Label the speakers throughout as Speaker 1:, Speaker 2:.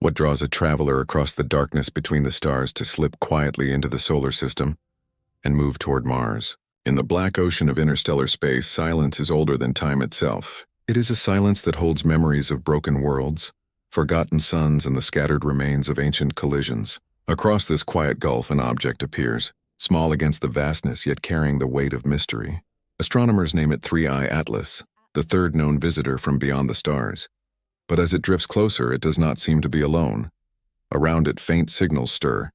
Speaker 1: What draws a traveler across the darkness between the stars to slip quietly into the solar system and move toward Mars? In the black ocean of interstellar space, silence is older than time itself. It is a silence that holds memories of broken worlds, forgotten suns, and the scattered remains of ancient collisions. Across this quiet gulf, an object appears, small against the vastness, yet carrying the weight of mystery. Astronomers name it Three-Eye Atlas, the third known visitor from beyond the stars. But as it drifts closer, it does not seem to be alone. Around it, faint signals stir.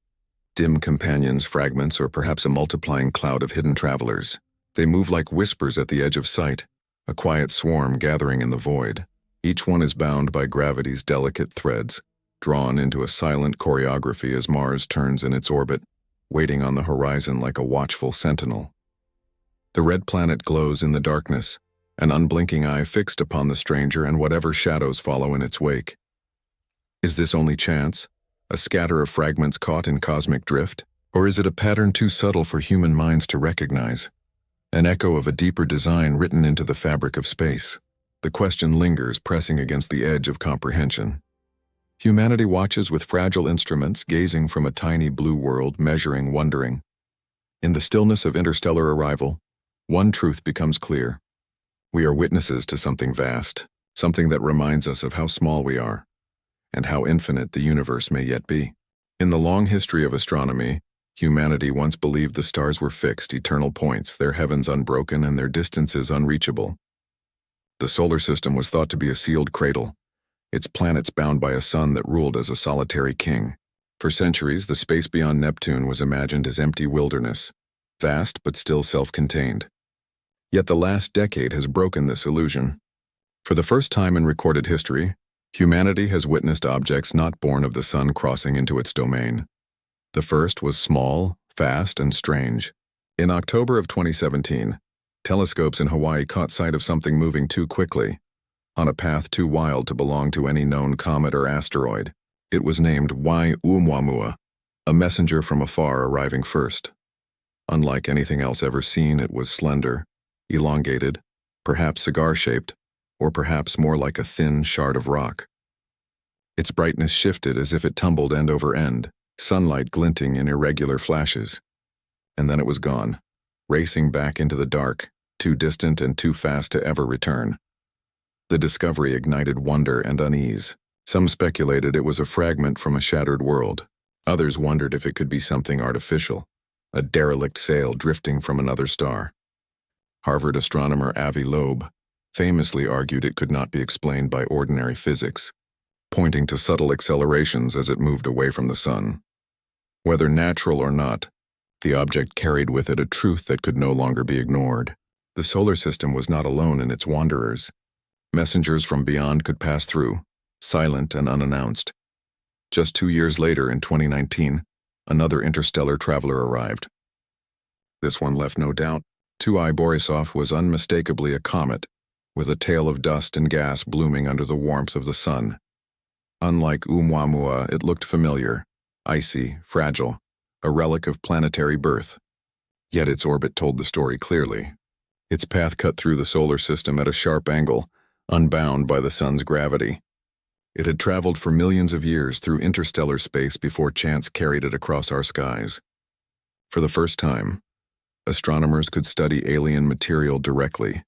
Speaker 1: Dim companions, fragments, or perhaps a multiplying cloud of hidden travelers. They move like whispers at the edge of sight, a quiet swarm gathering in the void. Each one is bound by gravity's delicate threads, drawn into a silent choreography as Mars turns in its orbit, waiting on the horizon like a watchful sentinel. The red planet glows in the darkness, an unblinking eye fixed upon the stranger and whatever shadows follow in its wake. Is this only chance? A scatter of fragments caught in cosmic drift? Or is it a pattern too subtle for human minds to recognize? An echo of a deeper design written into the fabric of space. The question lingers, pressing against the edge of comprehension. Humanity watches with fragile instruments, gazing from a tiny blue world, measuring, wondering. In the stillness of interstellar arrival, one truth becomes clear. We are witnesses to something vast, something that reminds us of how small we are, and how infinite the universe may yet be. In the long history of astronomy, humanity once believed the stars were fixed, eternal points, their heavens unbroken and their distances unreachable. The solar system was thought to be a sealed cradle, its planets bound by a sun that ruled as a solitary king. For centuries, the space beyond Neptune was imagined as empty wilderness, vast but still self-contained. Yet the last decade has broken this illusion. For the first time in recorded history, humanity has witnessed objects not born of the sun crossing into its domain. The first was small, fast, and strange. In October of 2017, telescopes in Hawaii caught sight of something moving too quickly, on a path too wild to belong to any known comet or asteroid. It was named Oumuamua, a messenger from afar arriving first. Unlike anything else ever seen, it was slender, elongated, perhaps cigar-shaped, or perhaps more like a thin shard of rock. Its brightness shifted as if it tumbled end over end, sunlight glinting in irregular flashes. And then it was gone, racing back into the dark, too distant and too fast to ever return. The discovery ignited wonder and unease. Some speculated it was a fragment from a shattered world. Others wondered if it could be something artificial, a derelict sail drifting from another star. Harvard astronomer Avi Loeb famously argued it could not be explained by ordinary physics, pointing to subtle accelerations as it moved away from the sun. Whether natural or not, the object carried with it a truth that could no longer be ignored. The solar system was not alone in its wanderers. Messengers from beyond could pass through, silent and unannounced. Just 2 years later, in 2019, another interstellar traveler arrived. This one left no doubt. 2I Borisov was unmistakably a comet, with a tail of dust and gas blooming under the warmth of the sun. Unlike Oumuamua, it looked familiar, icy, fragile, a relic of planetary birth. Yet its orbit told the story clearly. Its path cut through the solar system at a sharp angle, unbound by the sun's gravity. It had traveled for millions of years through interstellar space before chance carried it across our skies. For the first time, astronomers could study alien material directly,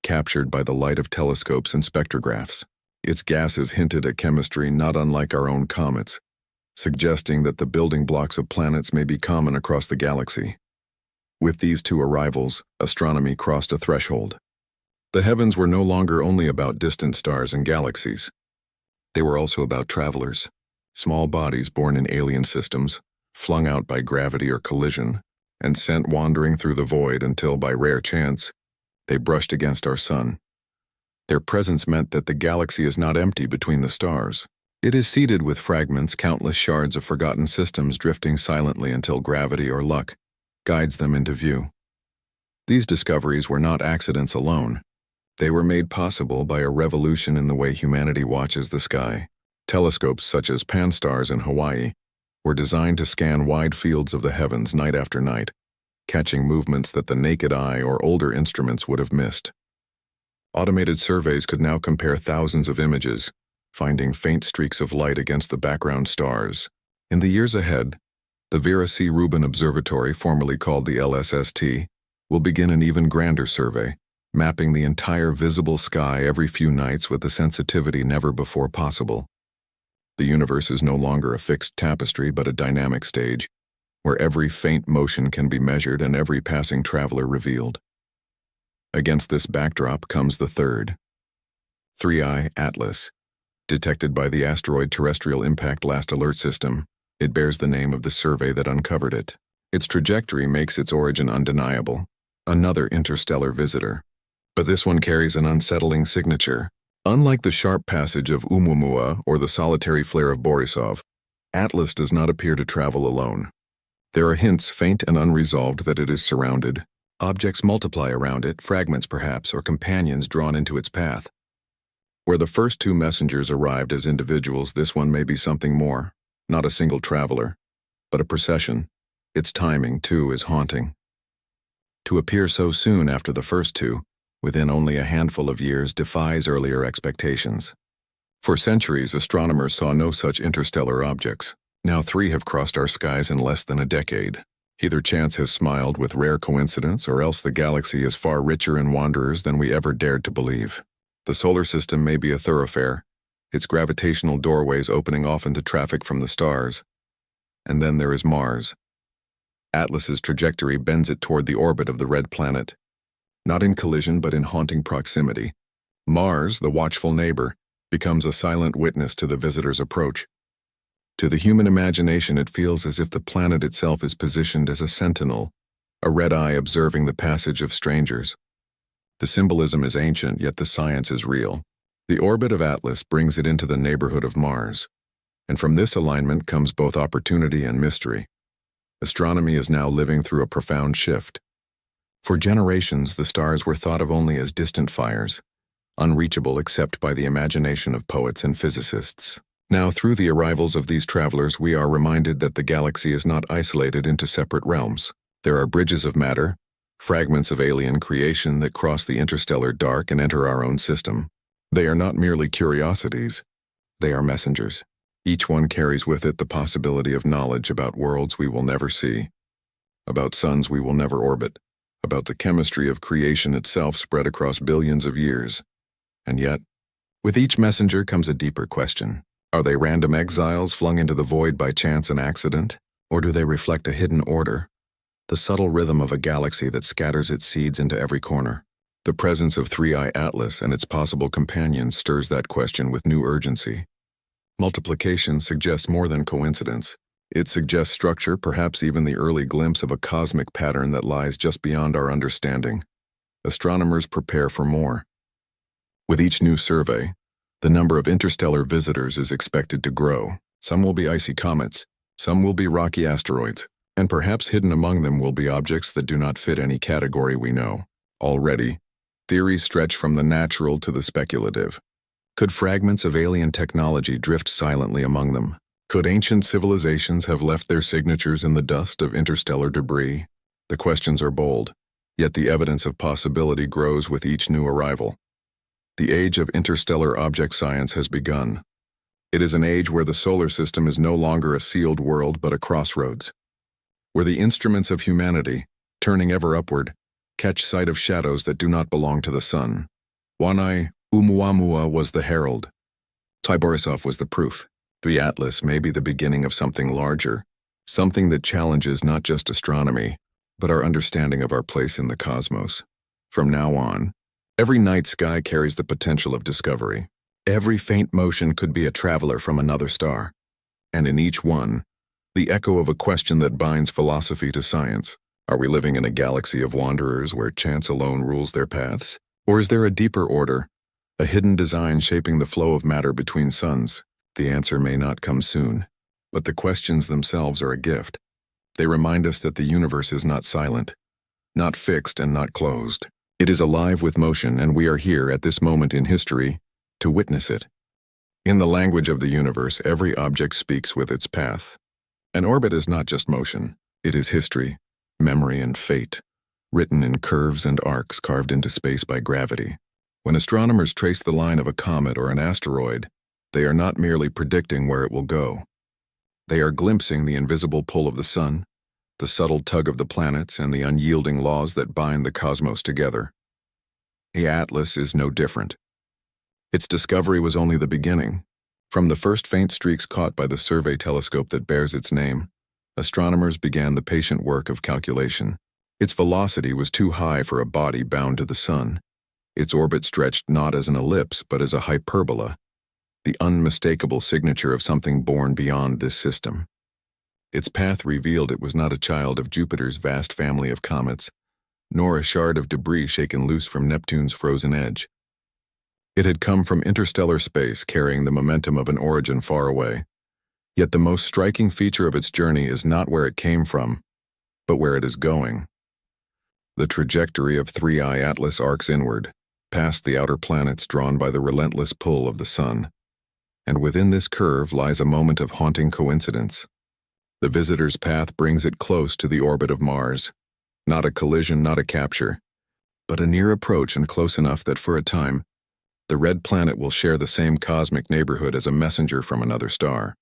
Speaker 1: captured by the light of telescopes and spectrographs. Its gases hinted at chemistry not unlike our own comets, suggesting that the building blocks of planets may be common across the galaxy. With these two arrivals, astronomy crossed a threshold. The heavens were no longer only about distant stars and galaxies. They were also about travelers, small bodies born in alien systems, flung out by gravity or collision, and sent wandering through the void until, by rare chance, they brushed against our sun. Their presence meant that the galaxy is not empty between the stars. It is seeded with fragments, countless shards of forgotten systems drifting silently until gravity or luck guides them into view. These discoveries were not accidents alone. They were made possible by a revolution in the way humanity watches the sky. Telescopes such as Pan-STARRS in Hawaii were designed to scan wide fields of the heavens night after night, catching movements that the naked eye or older instruments would have missed. Automated surveys could now compare thousands of images, finding faint streaks of light against the background stars. In the years ahead, the Vera C. Rubin Observatory, formerly called the LSST, will begin an even grander survey, mapping the entire visible sky every few nights with a sensitivity never before possible. The universe is no longer a fixed tapestry but a dynamic stage, where every faint motion can be measured and every passing traveler revealed. Against this backdrop comes the third, 3I Atlas. Detected by the Asteroid Terrestrial Impact Last Alert System, it bears the name of the survey that uncovered it. Its trajectory makes its origin undeniable, another interstellar visitor. But this one carries an unsettling signature. Unlike the sharp passage of Oumuamua or the solitary flare of Borisov, Atlas does not appear to travel alone. There are hints, faint and unresolved, that it is surrounded. Objects multiply around it, fragments perhaps, or companions drawn into its path. Where the first two messengers arrived as individuals, this one may be something more. Not a single traveler, but a procession. Its timing, too, is haunting. To appear so soon after the first two, within only a handful of years, defies earlier expectations. For centuries, astronomers saw no such interstellar objects. Now 3 have crossed our skies in less than a decade. Either chance has smiled with rare coincidence, or else the galaxy is far richer in wanderers than we ever dared to believe. The solar system may be a thoroughfare, its gravitational doorways opening off into traffic from the stars. And then there is Mars. Atlas's trajectory bends it toward the orbit of the red planet. Not in collision, but in haunting proximity. Mars, the watchful neighbor, becomes a silent witness to the visitor's approach. To the human imagination, it feels as if the planet itself is positioned as a sentinel, a red eye observing the passage of strangers. The symbolism is ancient, yet the science is real. The orbit of Atlas brings it into the neighborhood of Mars, and from this alignment comes both opportunity and mystery. Astronomy is now living through a profound shift. For generations, the stars were thought of only as distant fires, unreachable except by the imagination of poets and physicists. Now, through the arrivals of these travelers, we are reminded that the galaxy is not isolated into separate realms. There are bridges of matter, fragments of alien creation that cross the interstellar dark and enter our own system. They are not merely curiosities, they are messengers. Each one carries with it the possibility of knowledge about worlds we will never see, about suns we will never orbit, about the chemistry of creation itself spread across billions of years. And yet, with each messenger comes a deeper question. Are they random exiles flung into the void by chance and accident, or do they reflect a hidden order, the subtle rhythm of a galaxy that scatters its seeds into every corner? The presence of 3I Atlas and its possible companions stirs that question with new urgency. Multiplication suggests more than coincidence. It suggests structure, perhaps even the early glimpse of a cosmic pattern that lies just beyond our understanding. Astronomers prepare for more. With each new survey, the number of interstellar visitors is expected to grow. Some will be icy comets, some will be rocky asteroids, and perhaps hidden among them will be objects that do not fit any category we know. Already, theories stretch from the natural to the speculative. Could fragments of alien technology drift silently among them? Could ancient civilizations have left their signatures in the dust of interstellar debris? The questions are bold, yet the evidence of possibility grows with each new arrival. The age of interstellar object science has begun. It is an age where the solar system is no longer a sealed world but a crossroads, where the instruments of humanity, turning ever upward, catch sight of shadows that do not belong to the sun. Oumuamua was the herald. Borisov was the proof. The Atlas may be the beginning of something larger, something that challenges not just astronomy, but our understanding of our place in the cosmos. From now on, every night sky carries the potential of discovery. Every faint motion could be a traveler from another star. And in each one, the echo of a question that binds philosophy to science. Are we living in a galaxy of wanderers where chance alone rules their paths? Or is there a deeper order, a hidden design shaping the flow of matter between suns? The answer may not come soon, but the questions themselves are a gift. They remind us that the universe is not silent, not fixed and not closed. It is alive with motion, and we are here at this moment in history to witness it. In the language of the universe, every object speaks with its path. An orbit is not just motion, it is history, memory and fate, written in curves and arcs carved into space by gravity. When astronomers trace the line of a comet or an asteroid, They are not merely predicting where it will go. They are glimpsing the invisible pull of the sun, the subtle tug of the planets, and the unyielding laws that bind the cosmos together. The Atlas is no different. Its discovery was only the beginning. From the first faint streaks caught by the survey telescope that bears its name, astronomers began the patient work of calculation. Its velocity was too high for a body bound to the sun. Its orbit stretched not as an ellipse, but as a hyperbola, the unmistakable signature of something born beyond this system. Its path revealed it was not a child of Jupiter's vast family of comets, nor a shard of debris shaken loose from Neptune's frozen edge. It had come from interstellar space, carrying the momentum of an origin far away. Yet the most striking feature of its journey is not where it came from, but where it is going. The trajectory of 3I Atlas arcs inward, past the outer planets drawn by the relentless pull of the sun. And within this curve lies a moment of haunting coincidence. The visitor's path brings it close to the orbit of Mars. Not a collision, not a capture, but a near approach, and close enough that for a time, the red planet will share the same cosmic neighborhood as a messenger from another star.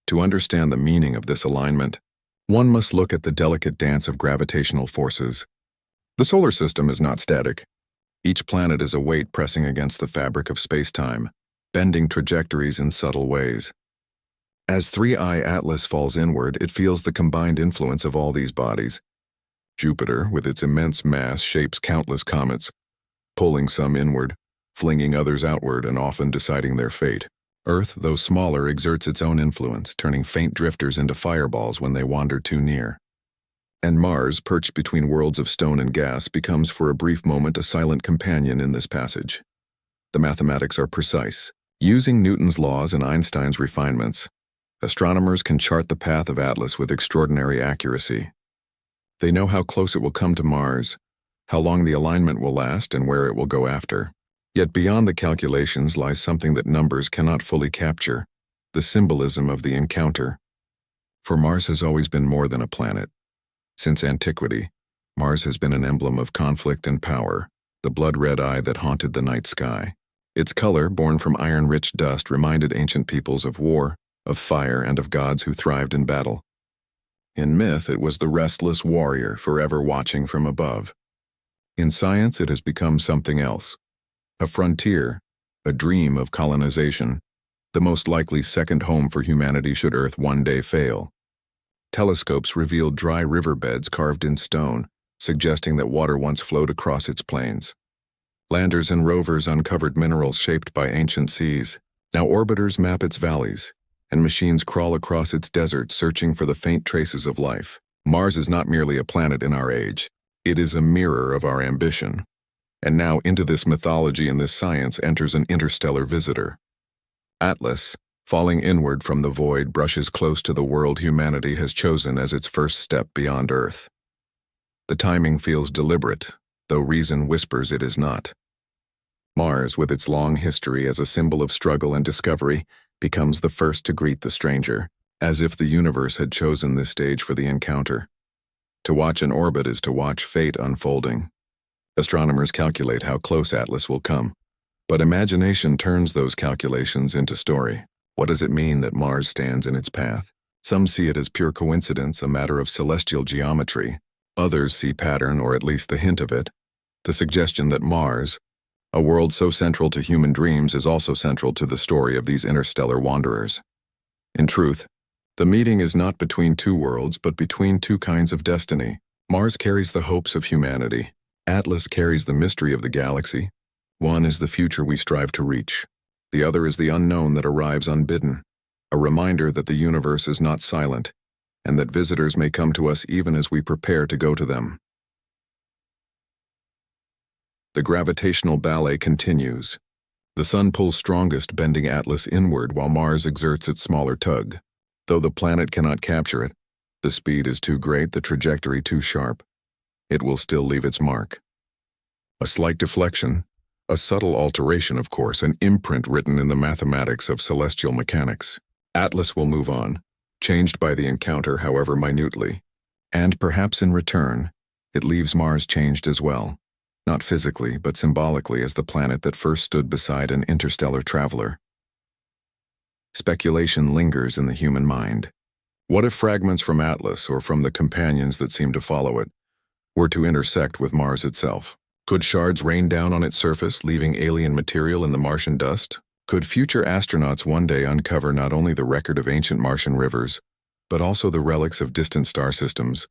Speaker 1: To understand the meaning of this alignment, one must look at the delicate dance of gravitational forces. The solar system is not static. Each planet is a weight pressing against the fabric of space-time, bending trajectories in subtle ways. As 3I Atlas falls inward, it feels the combined influence of all these bodies. Jupiter, with its immense mass, shapes countless comets, pulling some inward, flinging others outward, and often deciding their fate. Earth, though smaller, exerts its own influence, turning faint drifters into fireballs when they wander too near. And Mars, perched between worlds of stone and gas, becomes for a brief moment a silent companion in this passage. The mathematics are precise. Using Newton's laws and Einstein's refinements, astronomers can chart the path of Atlas with extraordinary accuracy. They know how close it will come to Mars, how long the alignment will last, and where it will go after. Yet beyond the calculations lies something that numbers cannot fully capture, the symbolism of the encounter. For Mars has always been more than a planet. Since antiquity, Mars has been an emblem of conflict and power, the blood-red eye that haunted the night sky. Its color, born from iron-rich dust, reminded ancient peoples of war, of fire, and of gods who thrived in battle. In myth, it was the restless warrior forever watching from above. In science, it has become something else. A frontier, a dream of colonization, the most likely second home for humanity should Earth one day fail. Telescopes revealed dry riverbeds carved in stone, suggesting that water once flowed across its plains. Landers and rovers uncovered minerals shaped by ancient seas. Now orbiters map its valleys, and machines crawl across its deserts searching for the faint traces of life. Mars is not merely a planet in our age. It is a mirror of our ambition. And now into this mythology and this science enters an interstellar visitor. Atlas, falling inward from the void, brushes close to the world humanity has chosen as its first step beyond Earth. The timing feels deliberate, though reason whispers it is not. Mars, with its long history as a symbol of struggle and discovery, becomes the first to greet the stranger, as if the universe had chosen this stage for the encounter. To watch an orbit is to watch fate unfolding. Astronomers calculate how close Atlas will come, but imagination turns those calculations into story. What does it mean that Mars stands in its path? Some see it as pure coincidence, a matter of celestial geometry. Others see pattern, or at least the hint of it, the suggestion that Mars, a world so central to human dreams, is also central to the story of these interstellar wanderers. In truth, the meeting is not between two worlds, but between two kinds of destiny. Mars carries the hopes of humanity. Atlas carries the mystery of the galaxy. One is the future we strive to reach. The other is the unknown that arrives unbidden, a reminder that the universe is not silent, and that visitors may come to us even as we prepare to go to them. The gravitational ballet continues. The sun pulls strongest, bending Atlas inward while Mars exerts its smaller tug. Though the planet cannot capture it, the speed is too great, the trajectory too sharp. It will still leave its mark. A slight deflection, a subtle alteration, of course, an imprint written in the mathematics of celestial mechanics. Atlas will move on, changed by the encounter however minutely, and perhaps in return, it leaves Mars changed as well, not physically but symbolically as the planet that first stood beside an interstellar traveler. speculation lingers in the human mind. What if fragments from Atlas, or from the companions that seem to follow it, were to intersect with Mars itself? Could shards rain down on its surface, leaving alien material in the Martian dust? Could future astronauts one day uncover not only the record of ancient Martian rivers, but also the relics of distant star systems,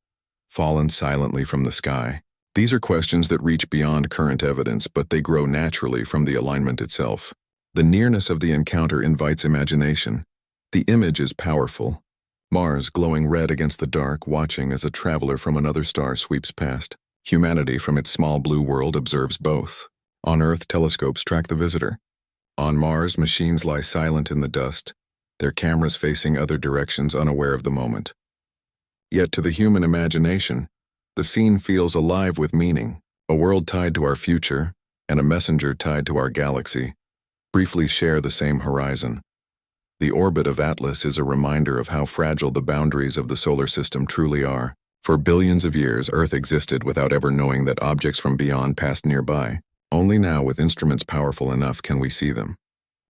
Speaker 1: fallen silently from the sky? These are questions that reach beyond current evidence, but they grow naturally from the alignment itself. The nearness of the encounter invites imagination. The image is powerful. Mars glowing red against the dark, watching as a traveler from another star sweeps past. Humanity from its small blue world observes both. On Earth, telescopes track the visitor. On Mars, machines lie silent in the dust, their cameras facing other directions, unaware of the moment. Yet to the human imagination, the scene feels alive with meaning. A world tied to our future, and a messenger tied to our galaxy, briefly share the same horizon. The orbit of Atlas is a reminder of how fragile the boundaries of the solar system truly are. For billions of years, Earth existed without ever knowing that objects from beyond passed nearby. Only now, with instruments powerful enough, can we see them.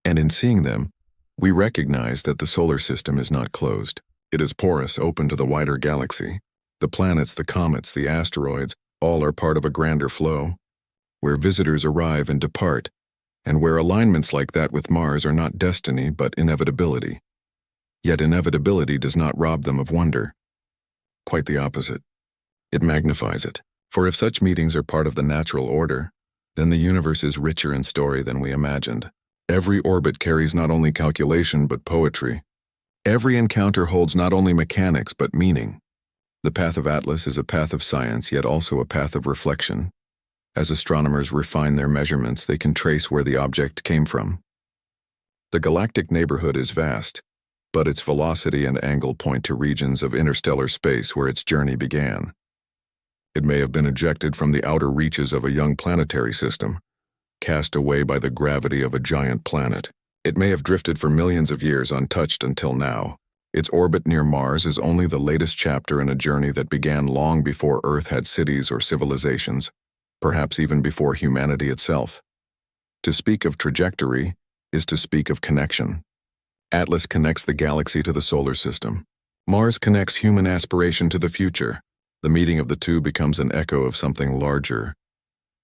Speaker 1: And in seeing them, we recognize that the solar system is not closed. It is porous, open to the wider galaxy. The planets, the comets, the asteroids, all are part of a grander flow, where visitors arrive and depart, and where alignments like that with Mars are not destiny but inevitability. Yet inevitability does not rob them of wonder. Quite the opposite. It magnifies it. For if such meetings are part of the natural order, then the universe is richer in story than we imagined. Every orbit carries not only calculation but poetry. Every encounter holds not only mechanics but meaning. The path of Atlas is a path of science, yet also a path of reflection. As astronomers refine their measurements, they can trace where the object came from. The galactic neighborhood is vast, but its velocity and angle point to regions of interstellar space where its journey began. It may have been ejected from the outer reaches of a young planetary system, cast away by the gravity of a giant planet. It may have drifted for millions of years untouched until now. Its orbit near Mars is only the latest chapter in a journey that began long before Earth had cities or civilizations, perhaps even before humanity itself. To speak of trajectory is to speak of connection. Atlas connects the galaxy to the solar system. Mars connects human aspiration to the future. The meeting of the two becomes an echo of something larger.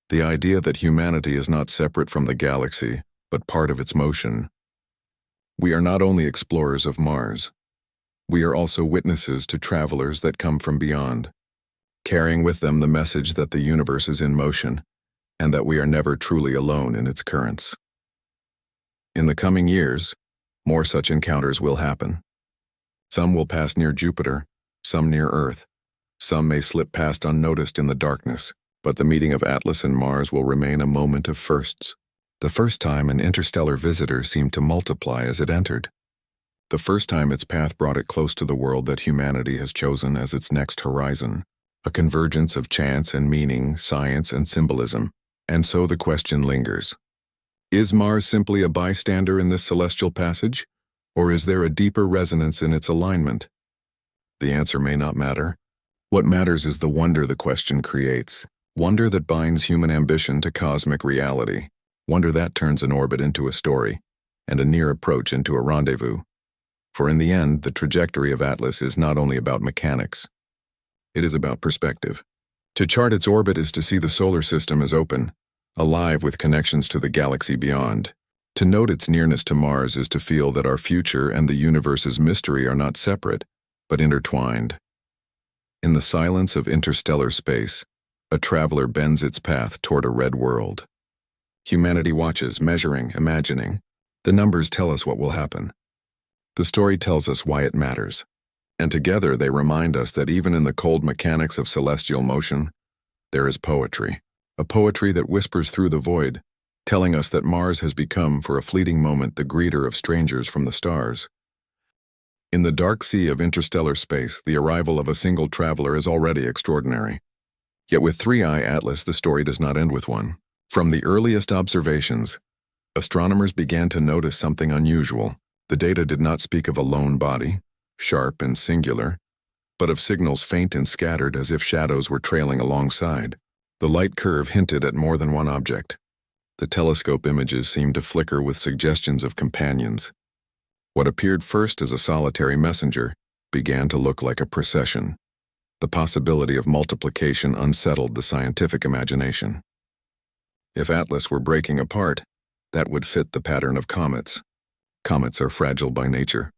Speaker 1: The idea that humanity is not separate from the galaxy, but part of its motion. We are not only explorers of Mars. We are also witnesses to travelers that come from beyond, carrying with them the message that the universe is in motion, and that we are never truly alone in its currents. In the coming years, more such encounters will happen. Some will pass near Jupiter, some near Earth. Some may slip past unnoticed in the darkness, but the meeting of Atlas and Mars will remain a moment of firsts. The first time an interstellar visitor seemed to multiply as it entered. The first time its path brought it close to the world that humanity has chosen as its next horizon, a convergence of chance and meaning, science and symbolism. And so the question lingers. Is Mars simply a bystander in this celestial passage, or is there a deeper resonance in its alignment? The answer may not matter. What matters is the wonder the question creates, wonder that binds human ambition to cosmic reality, wonder that turns an orbit into a story, and a near approach into a rendezvous. For in the end, the trajectory of Atlas is not only about mechanics. It is about perspective. To chart its orbit is to see the solar system as open, alive with connections to the galaxy beyond. To note its nearness to Mars is to feel that our future and the universe's mystery are not separate, but intertwined. In the silence of interstellar space, a traveler bends its path toward a red world. Humanity watches, measuring, imagining. The numbers tell us what will happen. The story tells us why it matters. And together they remind us that even in the cold mechanics of celestial motion, there is poetry. A poetry that whispers through the void, telling us that Mars has become, for a fleeting moment, the greeter of strangers from the stars. In the dark sea of interstellar space, the arrival of a single traveler is already extraordinary. Yet with Three-Eye Atlas, the story does not end with one. From the earliest observations, astronomers began to notice something unusual. The data did not speak of a lone body, sharp and singular, but of signals faint and scattered as if shadows were trailing alongside. The light curve hinted at more than one object. The telescope images seemed to flicker with suggestions of companions. What appeared first as a solitary messenger began to look like a procession. The possibility of multiplication unsettled the scientific imagination. If Atlas were breaking apart, that would fit the pattern of comets. Comets are fragile by nature.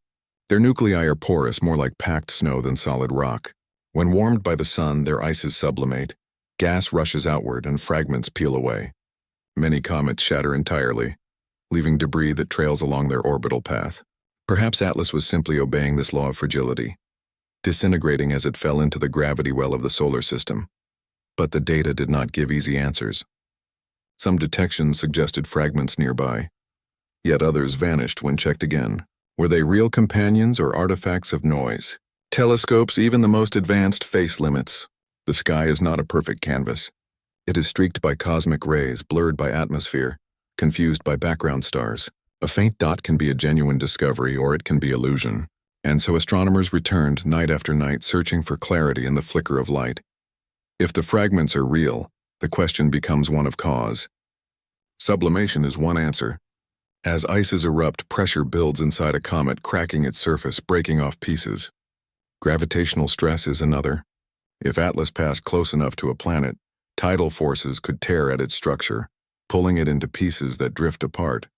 Speaker 1: Their nuclei are porous, more like packed snow than solid rock. When warmed by the sun, their ices sublimate, gas rushes outward, and fragments peel away. Many comets shatter entirely, leaving debris that trails along their orbital path. Perhaps Atlas was simply obeying this law of fragility, disintegrating as it fell into the gravity well of the solar system. But the data did not give easy answers. Some detections suggested fragments nearby, yet others vanished when checked again. Were they real companions or artifacts of noise? Telescopes, even the most advanced, face limits. The sky is not a perfect canvas. It is streaked by cosmic rays, blurred by atmosphere, confused by background stars. A faint dot can be a genuine discovery, or it can be illusion. And so astronomers returned night after night, searching for clarity in the flicker of light. If the fragments are real, the question becomes one of cause. Sublimation is one answer. As ices erupt, pressure builds inside a comet, cracking its surface, breaking off pieces. Gravitational stress is another. If Atlas passed close enough to a planet, tidal forces could tear at its structure, pulling it into pieces that drift apart.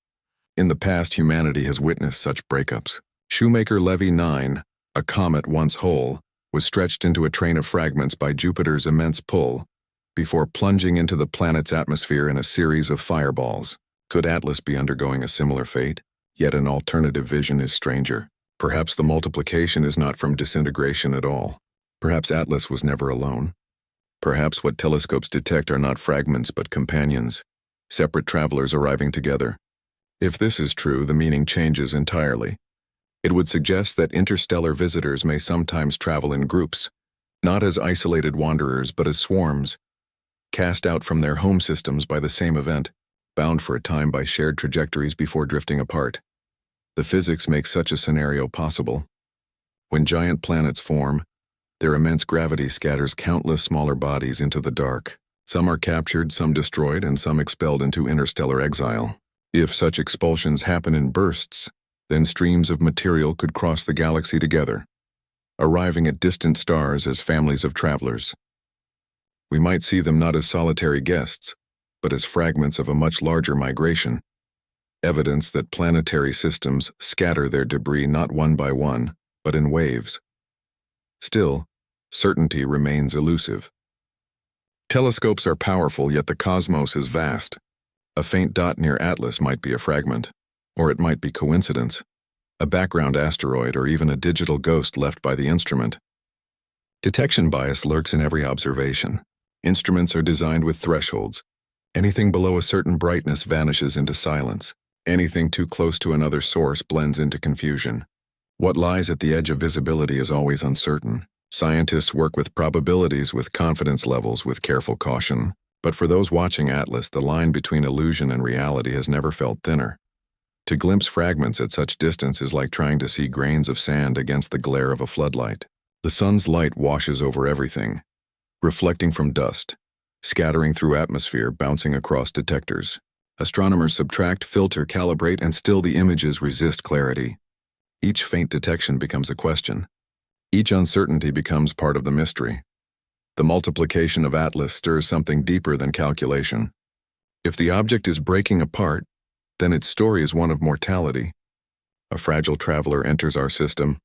Speaker 1: In the past, humanity has witnessed such breakups. Shoemaker-Levy 9, a comet once whole, was stretched into a train of fragments by Jupiter's immense pull, before plunging into the planet's atmosphere in a series of fireballs. Could Atlas be undergoing a similar fate? Yet an alternative vision is stranger. Perhaps the multiplication is not from disintegration at all. Perhaps Atlas was never alone. Perhaps what telescopes detect are not fragments but companions, separate travelers arriving together. If this is true, the meaning changes entirely. It would suggest that interstellar visitors may sometimes travel in groups, not as isolated wanderers but as swarms, cast out from their home systems by the same event, bound for a time by shared trajectories before drifting apart. The physics makes such a scenario possible. When giant planets form, their immense gravity scatters countless smaller bodies into the dark. Some are captured, some destroyed, and some expelled into interstellar exile. If such expulsions happen in bursts, then streams of material could cross the galaxy together, arriving at distant stars as families of travelers. We might see them not as solitary guests, but as fragments of a much larger migration, evidence that planetary systems scatter their debris not one by one, but in waves. Still, certainty remains elusive. Telescopes are powerful, yet the cosmos is vast. A faint dot near Atlas might be a fragment, or it might be coincidence, a background asteroid, or even a digital ghost left by the instrument. Detection bias lurks in every observation. Instruments are designed with thresholds. Anything below a certain brightness vanishes into silence. Anything too close to another source blends into confusion. What lies at the edge of visibility is always uncertain. Scientists work with probabilities, with confidence levels, with careful caution. But for those watching Atlas, the line between illusion and reality has never felt thinner. To glimpse fragments at such distance is like trying to see grains of sand against the glare of a floodlight. The sun's light washes over everything, reflecting from dust, scattering through atmosphere, bouncing across detectors. Astronomers subtract, filter, calibrate, and still the images resist clarity. Each faint detection becomes a question. Each uncertainty becomes part of the mystery. The multiplication of Atlas stirs something deeper than calculation. If the object is breaking apart, then its story is one of mortality. A fragile traveler enters our system,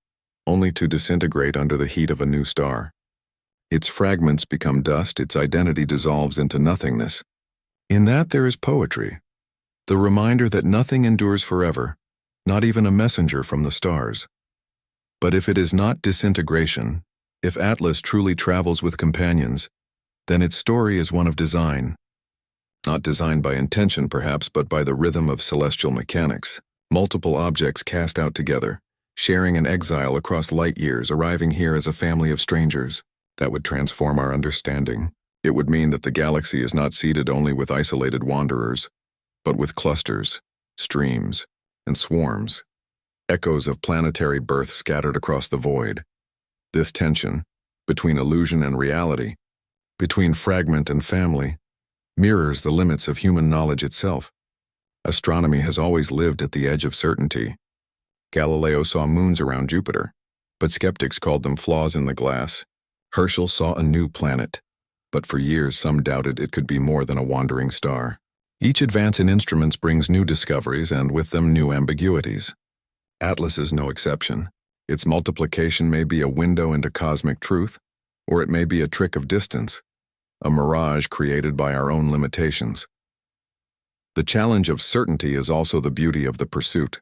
Speaker 1: only to disintegrate under the heat of a new star. Its fragments become dust, its identity dissolves into nothingness. In that there is poetry, the reminder that nothing endures forever, not even a messenger from the stars. But if it is not disintegration, if Atlas truly travels with companions, then its story is one of design. Not designed by intention, perhaps, but by the rhythm of celestial mechanics. Multiple objects cast out together, sharing an exile across light years, arriving here as a family of strangers. That would transform our understanding. It would mean that the galaxy is not seated only with isolated wanderers, but with clusters, streams, and swarms. Echoes of planetary birth scattered across the void. This tension, between illusion and reality, between fragment and family, mirrors the limits of human knowledge itself. Astronomy has always lived at the edge of certainty. Galileo saw moons around Jupiter, but skeptics called them flaws in the glass. Herschel saw a new planet, but for years some doubted it could be more than a wandering star. Each advance in instruments brings new discoveries and with them new ambiguities. Atlas is no exception. Its multiplication may be a window into cosmic truth, or it may be a trick of distance, a mirage created by our own limitations. The challenge of certainty is also the beauty of the pursuit.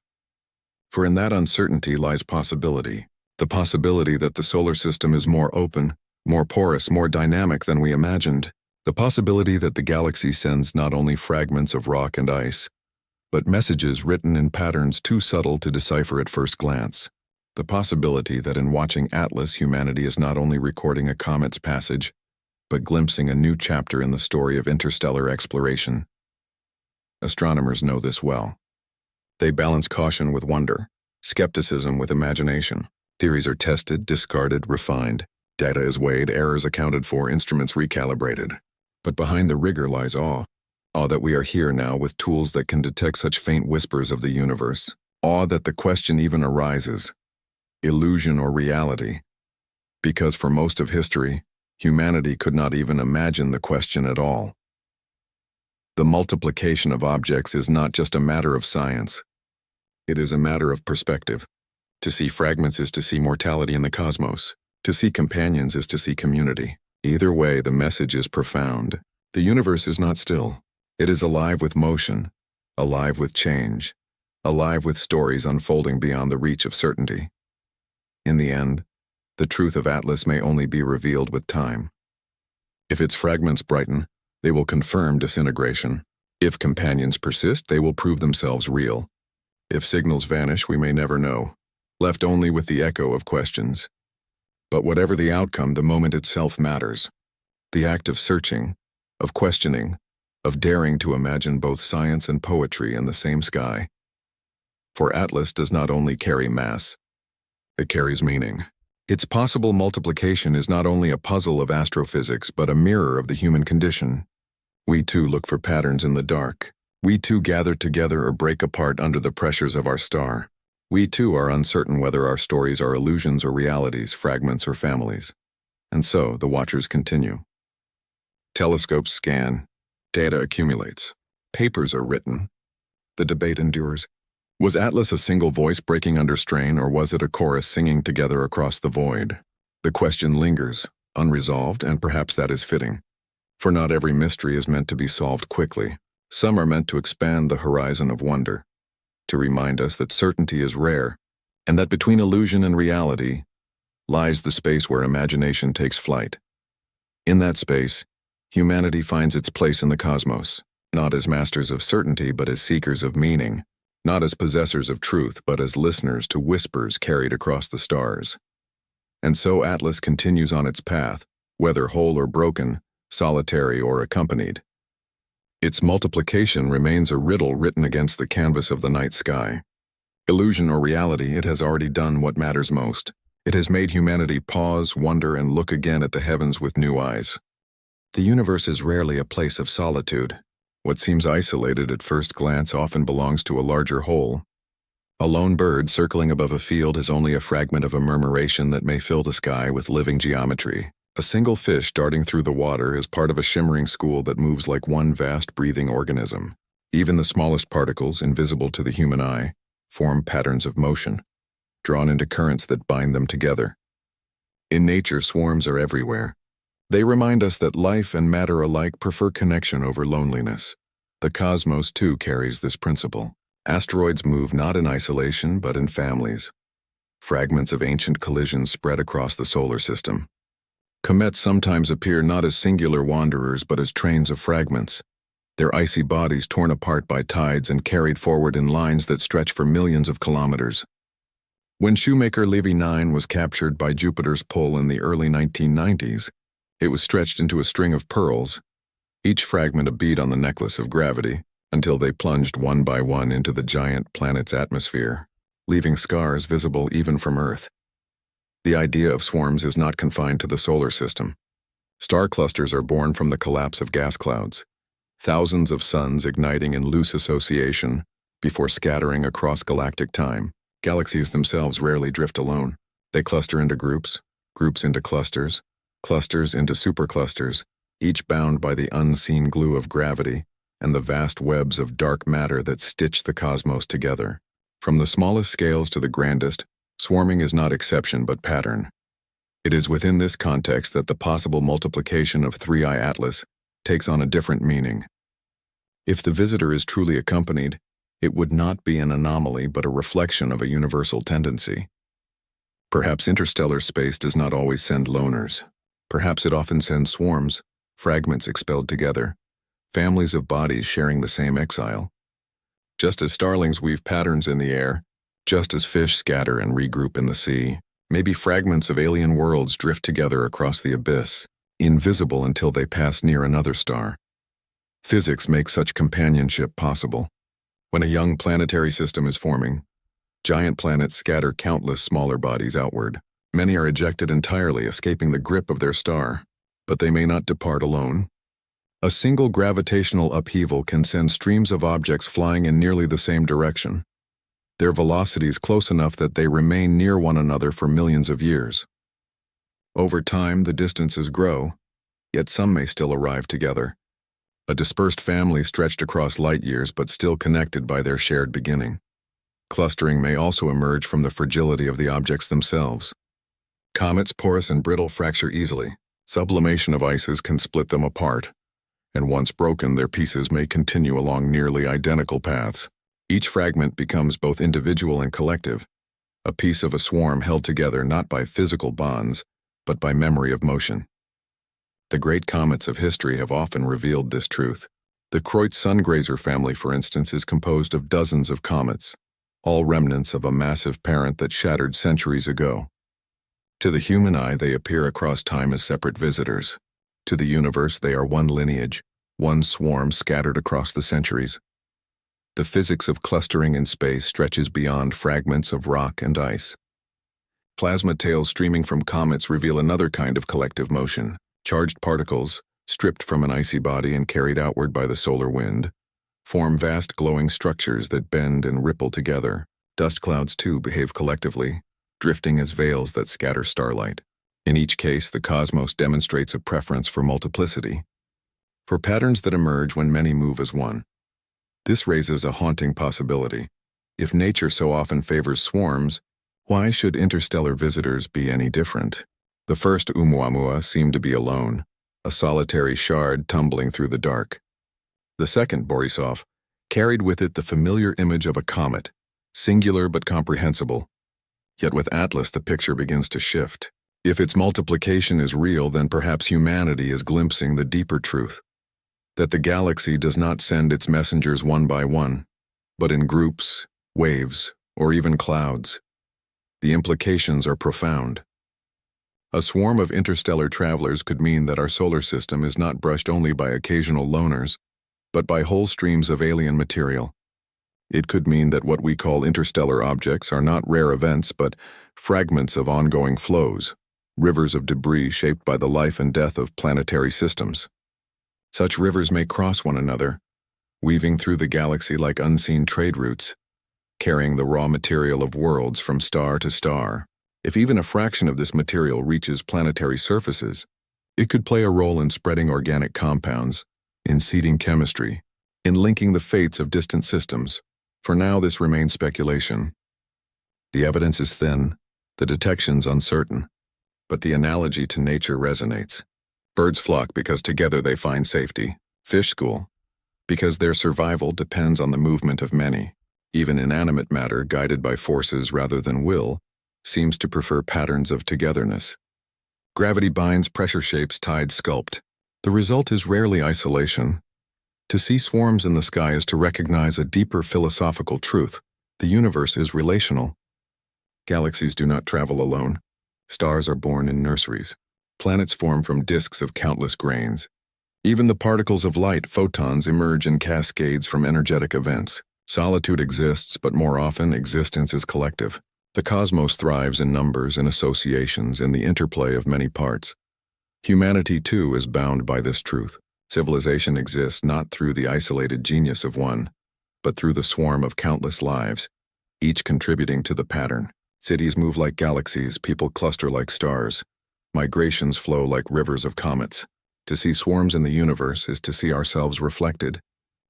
Speaker 1: For in that uncertainty lies possibility, the possibility that the solar system is more open, more porous, more dynamic than we imagined, the possibility that the galaxy sends not only fragments of rock and ice, but messages written in patterns too subtle to decipher at first glance. The possibility that in watching Atlas, humanity is not only recording a comet's passage, but glimpsing a new chapter in the story of interstellar exploration. Astronomers know this well. They balance caution with wonder, skepticism with imagination. Theories are tested, discarded, refined. Data is weighed, errors accounted for, instruments recalibrated. But behind the rigor lies awe. Awe that we are here now with tools that can detect such faint whispers of the universe. Awe that the question even arises, illusion or reality? Because for most of history, humanity could not even imagine the question at all. The multiplication of objects is not just a matter of science. It is a matter of perspective. To see fragments is to see mortality in the cosmos. To see companions is to see community. Either way, the message is profound. The universe is not still. It is alive with motion, alive with change, alive with stories unfolding beyond the reach of certainty. In the end, the truth of Atlas may only be revealed with time. If its fragments brighten, they will confirm disintegration. If companions persist, they will prove themselves real. If signals vanish, we may never know, left only with the echo of questions. But whatever the outcome, the moment itself matters. The act of searching, of questioning, of daring to imagine both science and poetry in the same sky. For Atlas does not only carry mass, it carries meaning. Its possible multiplication is not only a puzzle of astrophysics, but a mirror of the human condition. We too look for patterns in the dark. We too gather together or break apart under the pressures of our star. We too are uncertain whether our stories are illusions or realities, fragments or families. And so the watchers continue. Telescopes scan. Data accumulates. Papers are written. The debate endures. Was Atlas a single voice breaking under strain, or was it a chorus singing together across the void? The question lingers, unresolved, and perhaps that is fitting. For not every mystery is meant to be solved quickly. Some are meant to expand the horizon of wonder, to remind us that certainty is rare, and that between illusion and reality lies the space where imagination takes flight. In that space, humanity finds its place in the cosmos, not as masters of certainty, but as seekers of meaning, not as possessors of truth, but as listeners to whispers carried across the stars. And so Atlas continues on its path, whether whole or broken, solitary or accompanied. Its multiplication remains a riddle written against the canvas of the night sky. Illusion or reality, it has already done what matters most. It has made humanity pause, wonder, and look again at the heavens with new eyes. The universe is rarely a place of solitude. What seems isolated at first glance often belongs to a larger whole. A lone bird circling above a field is only a fragment of a murmuration that may fill the sky with living geometry. A single fish darting through the water is part of a shimmering school that moves like one vast breathing organism. Even the smallest particles, invisible to the human eye, form patterns of motion, drawn into currents that bind them together. In nature, swarms are everywhere. They remind us that life and matter alike prefer connection over loneliness. The cosmos, too, carries this principle. Asteroids move not in isolation, but in families. Fragments of ancient collisions spread across the solar system. Comets sometimes appear not as singular wanderers, but as trains of fragments, their icy bodies torn apart by tides and carried forward in lines that stretch for millions of kilometers. When shoemaker Levy 9 was captured by Jupiter's pull in the early 1990s, it was stretched into a string of pearls, each fragment a bead on the necklace of gravity, until they plunged one by one into the giant planet's atmosphere, leaving scars visible even from Earth. The idea of swarms is not confined to the solar system. Star clusters are born from the collapse of gas clouds, thousands of suns igniting in loose association before scattering across galactic time. Galaxies themselves rarely drift alone. They cluster into groups, groups into clusters, clusters into superclusters, each bound by the unseen glue of gravity and the vast webs of dark matter that stitch the cosmos together. From the smallest scales to the grandest, swarming is not exception but pattern. It is within this context that the possible multiplication of Three-Eye Atlas takes on a different meaning. If the visitor is truly accompanied, it would not be an anomaly but a reflection of a universal tendency. Perhaps interstellar space does not always send loners. Perhaps it often sends swarms, fragments expelled together, families of bodies sharing the same exile. Just as starlings weave patterns in the air, just as fish scatter and regroup in the sea, maybe fragments of alien worlds drift together across the abyss, invisible until they pass near another star. Physics makes such companionship possible. When a young planetary system is forming, giant planets scatter countless smaller bodies outward. Many are ejected entirely, escaping the grip of their star, but they may not depart alone. A single gravitational upheaval can send streams of objects flying in nearly the same direction, their velocities close enough that they remain near one another for millions of years. Over time, the distances grow, yet some may still arrive together. A dispersed family stretched across light years but still connected by their shared beginning. Clustering may also emerge from the fragility of the objects themselves. Comets, porous and brittle, fracture easily. Sublimation of ices can split them apart, and once broken, their pieces may continue along nearly identical paths. Each fragment becomes both individual and collective, a piece of a swarm held together not by physical bonds, but by memory of motion. The great comets of history have often revealed this truth. The Kreutz sungrazer family, for instance, is composed of dozens of comets, all remnants of a massive parent that shattered centuries ago. To the human eye, they appear across time as separate visitors. To the universe, they are one lineage, one swarm scattered across the centuries. The physics of clustering in space stretches beyond fragments of rock and ice. Plasma tails streaming from comets reveal another kind of collective motion. Charged particles, stripped from an icy body and carried outward by the solar wind, form vast glowing structures that bend and ripple together. Dust clouds, too, behave collectively, drifting as veils that scatter starlight. In each case, the cosmos demonstrates a preference for multiplicity, for patterns that emerge when many move as one. This raises a haunting possibility. If nature so often favors swarms, why should interstellar visitors be any different? The first Oumuamua seemed to be alone, a solitary shard tumbling through the dark. The second, Borisov, carried with it the familiar image of a comet, singular but comprehensible. Yet with Atlas the picture begins to shift. If its multiplication is real, then perhaps humanity is glimpsing the deeper truth, that the galaxy does not send its messengers one by one, but in groups, waves, or even clouds. The implications are profound. A swarm of interstellar travelers could mean that our solar system is not brushed only by occasional loners, but by whole streams of alien material. It could mean that what we call interstellar objects are not rare events, but fragments of ongoing flows, rivers of debris shaped by the life and death of planetary systems. Such rivers may cross one another, weaving through the galaxy like unseen trade routes, carrying the raw material of worlds from star to star. If even a fraction of this material reaches planetary surfaces, it could play a role in spreading organic compounds, in seeding chemistry, in linking the fates of distant systems. For now, this remains speculation. The evidence is thin, the detection's uncertain, but the analogy to nature resonates. Birds flock because together they find safety. Fish school because their survival depends on the movement of many. Even inanimate matter, guided by forces rather than will, seems to prefer patterns of togetherness. Gravity binds, pressure shapes, tides sculpt. The result is rarely isolation. To see swarms in the sky is to recognize a deeper philosophical truth. The universe is relational. Galaxies do not travel alone. Stars are born in nurseries. Planets form from disks of countless grains. Even the particles of light, photons, emerge in cascades from energetic events. Solitude exists, but more often existence is collective. The cosmos thrives in numbers and associations, in the interplay of many parts. Humanity, too, is bound by this truth. Civilization exists not through the isolated genius of one, but through the swarm of countless lives, each contributing to the pattern. Cities move like galaxies, people cluster like stars. Migrations flow like rivers of comets. To see swarms in the universe is to see ourselves reflected.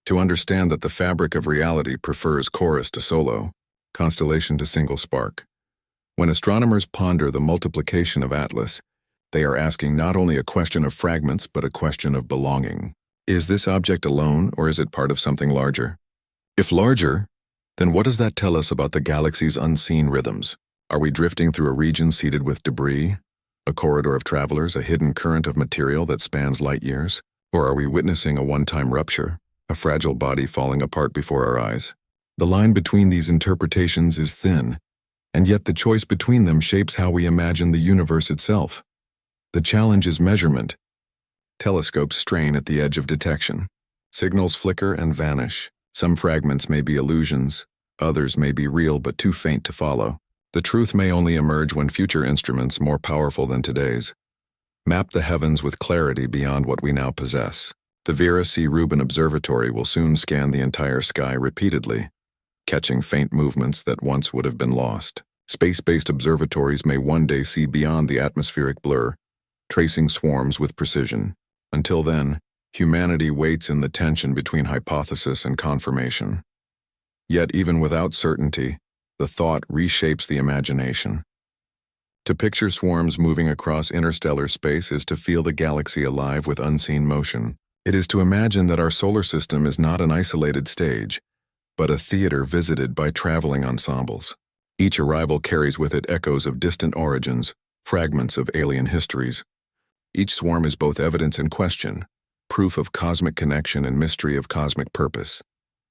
Speaker 1: To understand that the fabric of reality prefers chorus to solo, constellation to single spark. When astronomers ponder the multiplication of Atlas, they are asking not only a question of fragments but a question of belonging. Is this object alone, or is it part of something larger? If larger, then what does that tell us about the galaxy's unseen rhythms? Are we drifting through a region seeded with debris, a corridor of travelers, a hidden current of material that spans light years? Or are we witnessing a one-time rupture, a fragile body falling apart before our eyes? The line between these interpretations is thin, and yet the choice between them shapes how we imagine the universe itself. The challenge is measurement. Telescopes strain at the edge of detection. Signals flicker and vanish. Some fragments may be illusions, others may be real but too faint to follow. The truth may only emerge when future instruments, more powerful than today's, map the heavens with clarity beyond what we now possess. The Vera C. Rubin Observatory will soon scan the entire sky repeatedly, catching faint movements that once would have been lost. Space-based observatories may one day see beyond the atmospheric blur, tracing swarms with precision. Until then, humanity waits in the tension between hypothesis and confirmation. Yet even without certainty, the thought reshapes the imagination. To picture swarms moving across interstellar space is to feel the galaxy alive with unseen motion. It is to imagine that our solar system is not an isolated stage, but a theater visited by traveling ensembles. Each arrival carries with it echoes of distant origins, fragments of alien histories. Each swarm is both evidence and question, proof of cosmic connection and mystery of cosmic purpose.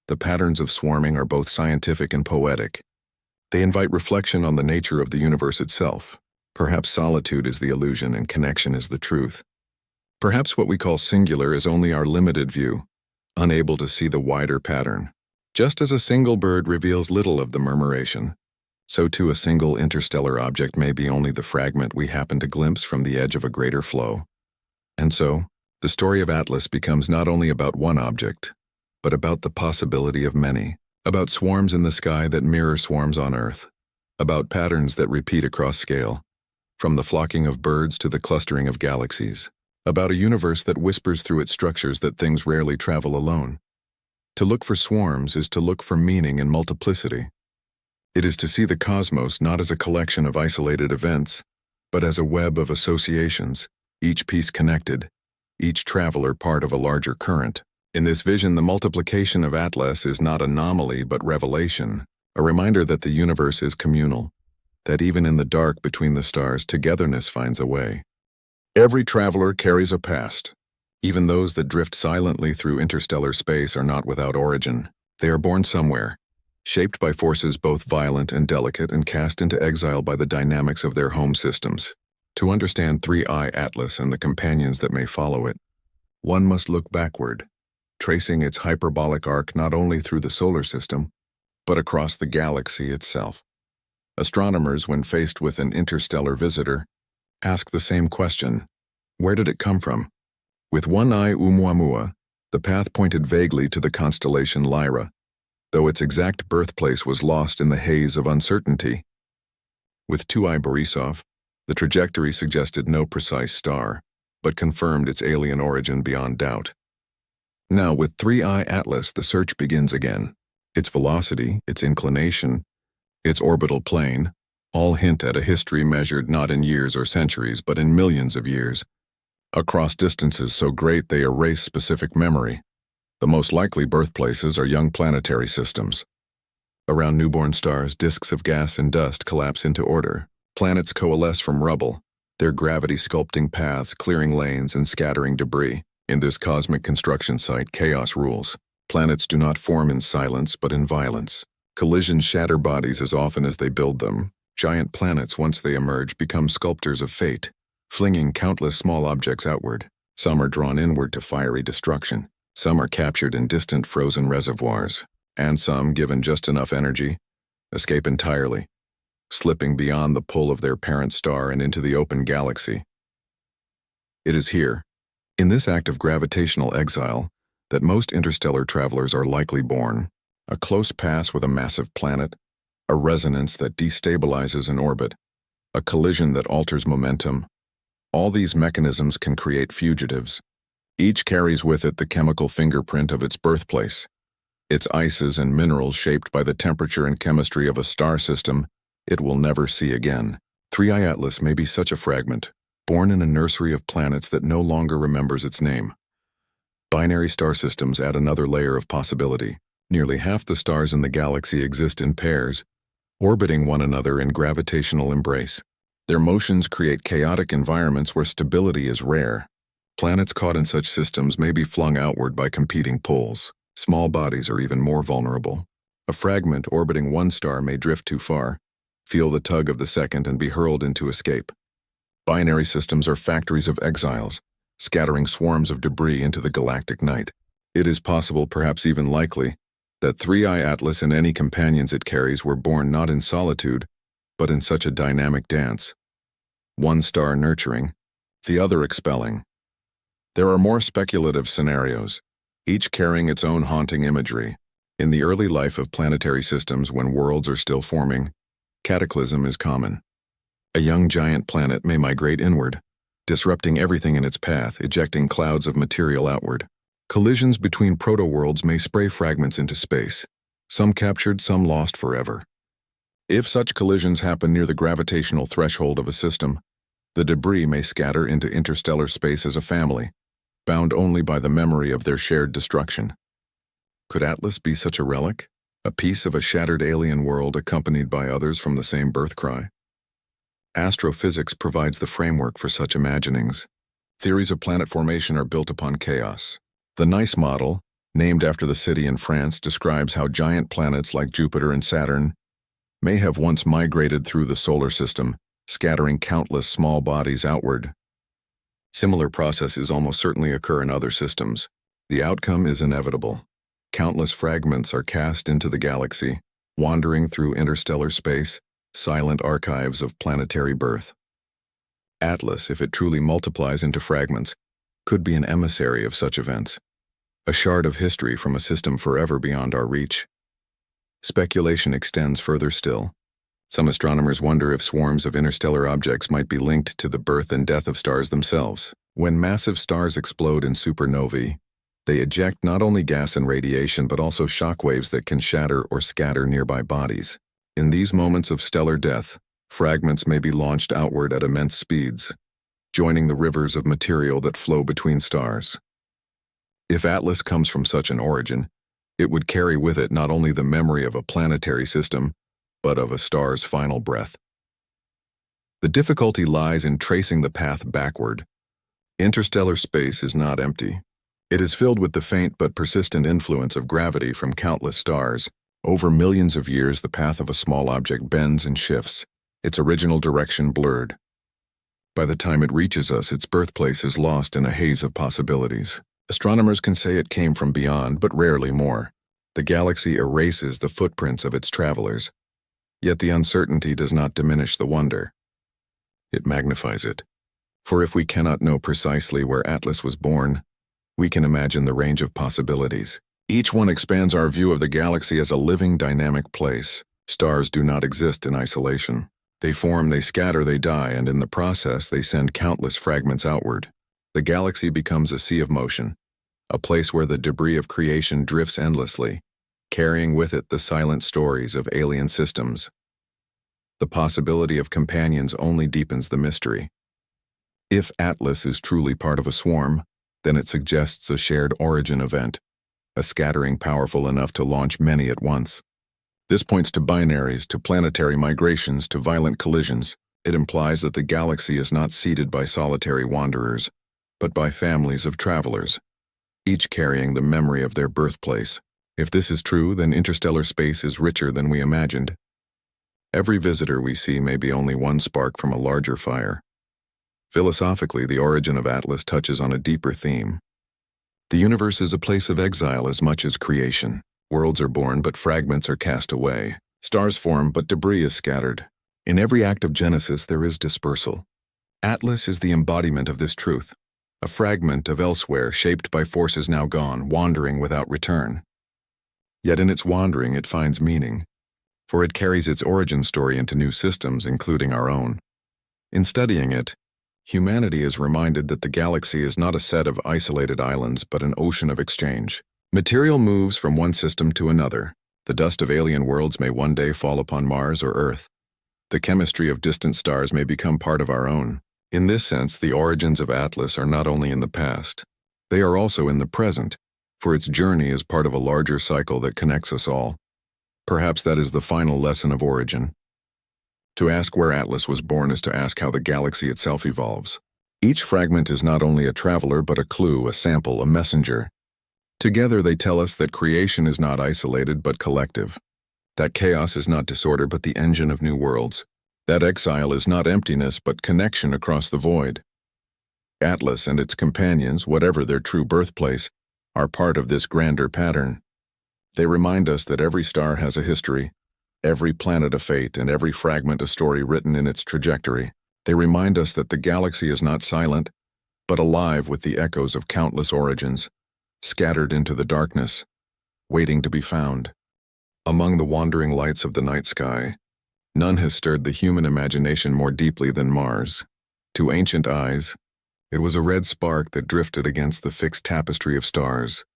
Speaker 1: The patterns of swarming are both scientific and poetic. They invite reflection on the nature of the universe itself. Perhaps solitude is the illusion and connection is the truth. Perhaps what we call singular is only our limited view, unable to see the wider pattern. Just as a single bird reveals little of the murmuration, so too a single interstellar object may be only the fragment we happen to glimpse from the edge of a greater flow. And so, the story of Atlas becomes not only about one object, but about the possibility of many, about swarms in the sky that mirror swarms on Earth, about patterns that repeat across scale, from the flocking of birds to the clustering of galaxies, about a universe that whispers through its structures that things rarely travel alone. To look for swarms is to look for meaning in multiplicity. It is to see the cosmos not as a collection of isolated events, but as a web of associations, each piece connected, each traveler part of a larger current. In this vision, the multiplication of Atlas is not anomaly but revelation, a reminder that the universe is communal, that even in the dark between the stars, togetherness finds a way. Every traveler carries a past. Even those that drift silently through interstellar space are not without origin. They are born somewhere, shaped by forces both violent and delicate and cast into exile by the dynamics of their home systems. To understand 3I Atlas and the companions that may follow it, one must look backward, tracing its hyperbolic arc not only through the solar system, but across the galaxy itself. Astronomers, when faced with an interstellar visitor, ask the same question: where did it come from? With 1I Oumuamua, the path pointed vaguely to the constellation Lyra, though its exact birthplace was lost in the haze of uncertainty. With 2I Borisov, the trajectory suggested no precise star, but confirmed its alien origin beyond doubt. Now, with 3I Atlas, the search begins again. Its velocity, its inclination, its orbital plane, all hint at a history measured not in years or centuries, but in millions of years, across distances so great they erase specific memory. The most likely birthplaces are young planetary systems. Around newborn stars, disks of gas and dust collapse into order. Planets coalesce from rubble, their gravity sculpting paths, clearing lanes, and scattering debris. In this cosmic construction site, chaos rules. Planets do not form in silence, but in violence. Collisions shatter bodies as often as they build them. Giant planets, once they emerge, become sculptors of fate, flinging countless small objects outward. Some are drawn inward to fiery destruction. Some are captured in distant frozen reservoirs. And some, given just enough energy, escape entirely, slipping beyond the pull of their parent star and into the open galaxy. It is here, in this act of gravitational exile, that most interstellar travelers are likely born. A close pass with a massive planet, a resonance that destabilizes an orbit, a collision that alters momentum. All these mechanisms can create fugitives. Each carries with it the chemical fingerprint of its birthplace, its ices and minerals shaped by the temperature and chemistry of a star system it will never see again. 3I Atlas may be such a fragment, born in a nursery of planets that no longer remembers its name. Binary star systems add another layer of possibility. Nearly half the stars in the galaxy exist in pairs, orbiting one another in gravitational embrace. Their motions create chaotic environments where stability is rare. Planets caught in such systems may be flung outward by competing pulls. Small bodies are even more vulnerable. A fragment orbiting one star may drift too far, feel the tug of the second, and be hurled into escape. Binary systems are factories of exiles, scattering swarms of debris into the galactic night. It is possible, perhaps even likely, that 3I Atlas and any companions it carries were born not in solitude, but in such a dynamic dance. One star nurturing, the other expelling. There are more speculative scenarios, each carrying its own haunting imagery. In the early life of planetary systems, when worlds are still forming, cataclysm is common. A young giant planet may migrate inward, disrupting everything in its path, ejecting clouds of material outward. Collisions between proto-worlds may spray fragments into space, some captured, some lost forever. If such collisions happen near the gravitational threshold of a system, the debris may scatter into interstellar space as a family, bound only by the memory of their shared destruction. Could Atlas be such a relic? A piece of a shattered alien world accompanied by others from the same birth cry? Astrophysics provides the framework for such imaginings. Theories of planet formation are built upon chaos. The NICE model, named after the city in France, describes how giant planets like Jupiter and Saturn may have once migrated through the solar system, scattering countless small bodies outward. Similar processes almost certainly occur in other systems. The outcome is inevitable. Countless fragments are cast into the galaxy, wandering through interstellar space, silent archives of planetary birth. Atlas, if it truly multiplies into fragments, could be an emissary of such events, a shard of history from a system forever beyond our reach. Speculation extends further still. Some astronomers wonder if swarms of interstellar objects might be linked to the birth and death of stars themselves. When massive stars explode in supernovae, they eject not only gas and radiation but also shockwaves that can shatter or scatter nearby bodies. In these moments of stellar death, fragments may be launched outward at immense speeds, joining the rivers of material that flow between stars. If Atlas comes from such an origin, it would carry with it not only the memory of a planetary system, but of a star's final breath. The difficulty lies in tracing the path backward. Interstellar space is not empty. It is filled with the faint but persistent influence of gravity from countless stars. Over millions of years, the path of a small object bends and shifts, its original direction blurred. By the time it reaches us, its birthplace is lost in a haze of possibilities. Astronomers can say it came from beyond, but rarely more. The galaxy erases the footprints of its travelers. Yet the uncertainty does not diminish the wonder. It magnifies it. For if we cannot know precisely where Atlas was born, we can imagine the range of possibilities. Each one expands our view of the galaxy as a living, dynamic place. Stars do not exist in isolation. They form, they scatter, they die, and in the process they send countless fragments outward. The galaxy becomes a sea of motion, a place where the debris of creation drifts endlessly, carrying with it the silent stories of alien systems. The possibility of companions only deepens the mystery. If Atlas is truly part of a swarm, then it suggests a shared origin event, a scattering powerful enough to launch many at once. This points to binaries, to planetary migrations, to violent collisions. It implies that the galaxy is not seeded by solitary wanderers, but by families of travelers, each carrying the memory of their birthplace. If this is true, then interstellar space is richer than we imagined. Every visitor we see may be only one spark from a larger fire. Philosophically, the origin of Atlas touches on a deeper theme. The universe is a place of exile as much as creation. Worlds are born, but fragments are cast away. Stars form, but debris is scattered. In every act of Genesis, there is dispersal. Atlas is the embodiment of this truth, a fragment of elsewhere shaped by forces now gone, wandering without return. Yet in its wandering, it finds meaning. for it carries its origin story into new systems, including our own. In studying it, humanity is reminded that the galaxy is not a set of isolated islands but an ocean of exchange. Material moves from one system to another. The dust of alien worlds may one day fall upon Mars or Earth. The chemistry of distant stars may become part of our own. In this sense, the origins of Atlas are not only in the past, they are also in the present, for its journey is part of a larger cycle that connects us all. Perhaps that is the final lesson of origin. To ask where Atlas was born is to ask how the galaxy itself evolves. Each fragment is not only a traveler but a clue, a sample, a messenger. Together they tell us that creation is not isolated but collective, that chaos is not disorder but the engine of new worlds, that exile is not emptiness but connection across the void. Atlas and its companions, whatever their true birthplace, are part of this grander pattern. They remind us that every star has a history, every planet a fate, and every fragment a story written in its trajectory. They remind us that the galaxy is not silent, but alive with the echoes of countless origins, scattered into the darkness, waiting to be found. Among the wandering lights of the night sky, none has stirred the human imagination more deeply than Mars. To ancient eyes, it was a red spark that drifted against the fixed tapestry of stars,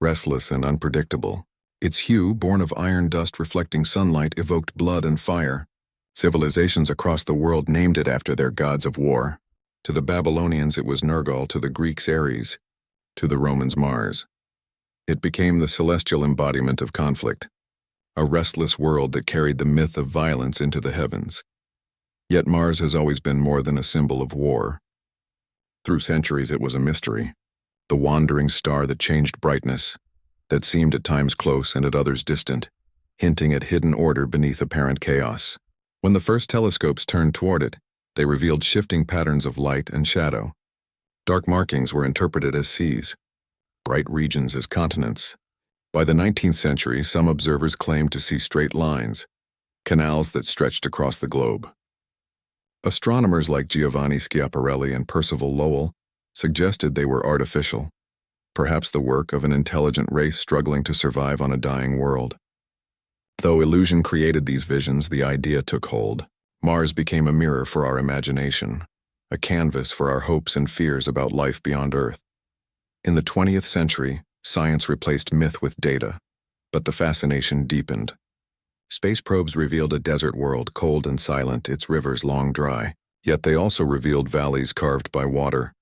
Speaker 1: restless and unpredictable. Its hue, born of iron dust reflecting sunlight, evoked blood and fire. Civilizations across the world named it after their gods of war. To the Babylonians it was Nergal, to the Greeks Ares, to the Romans Mars. It became the celestial embodiment of conflict, a restless world that carried the myth of violence into the heavens. Yet Mars has always been more than a symbol of war. Through centuries it was a mystery, the wandering star that changed brightness, that seemed at times close and at others distant, hinting at hidden order beneath apparent chaos. When the first telescopes turned toward it, they revealed shifting patterns of light and shadow. Dark markings were interpreted as seas, bright regions as continents. By the 19th century, some observers claimed to see straight lines, canals that stretched across the globe. Astronomers like Giovanni Schiaparelli and Percival Lowell suggested they were artificial, perhaps the work of an intelligent race struggling to survive on a dying world. Though illusion created these visions, the idea took hold. Mars became a mirror for our imagination, a canvas for our hopes and fears about life beyond Earth. In the 20th century, science replaced myth with data, but the fascination deepened. Space probes revealed a desert world, cold and silent, its rivers long dry. Yet they also revealed valleys carved by water,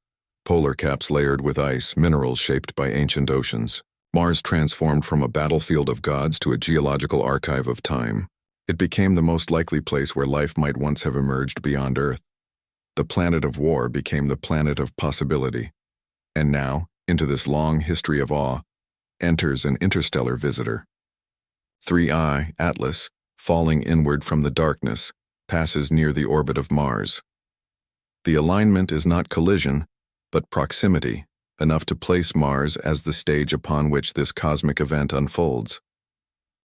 Speaker 1: polar caps layered with ice, minerals shaped by ancient oceans. Mars transformed from a battlefield of gods to a geological archive of time. It became the most likely place where life might once have emerged beyond Earth. The planet of war became the planet of possibility. And now, into this long history of awe, enters an interstellar visitor. 3I, Atlas, falling inward from the darkness, passes near the orbit of Mars. The alignment is not collision, but proximity, enough to place Mars as the stage upon which this cosmic event unfolds.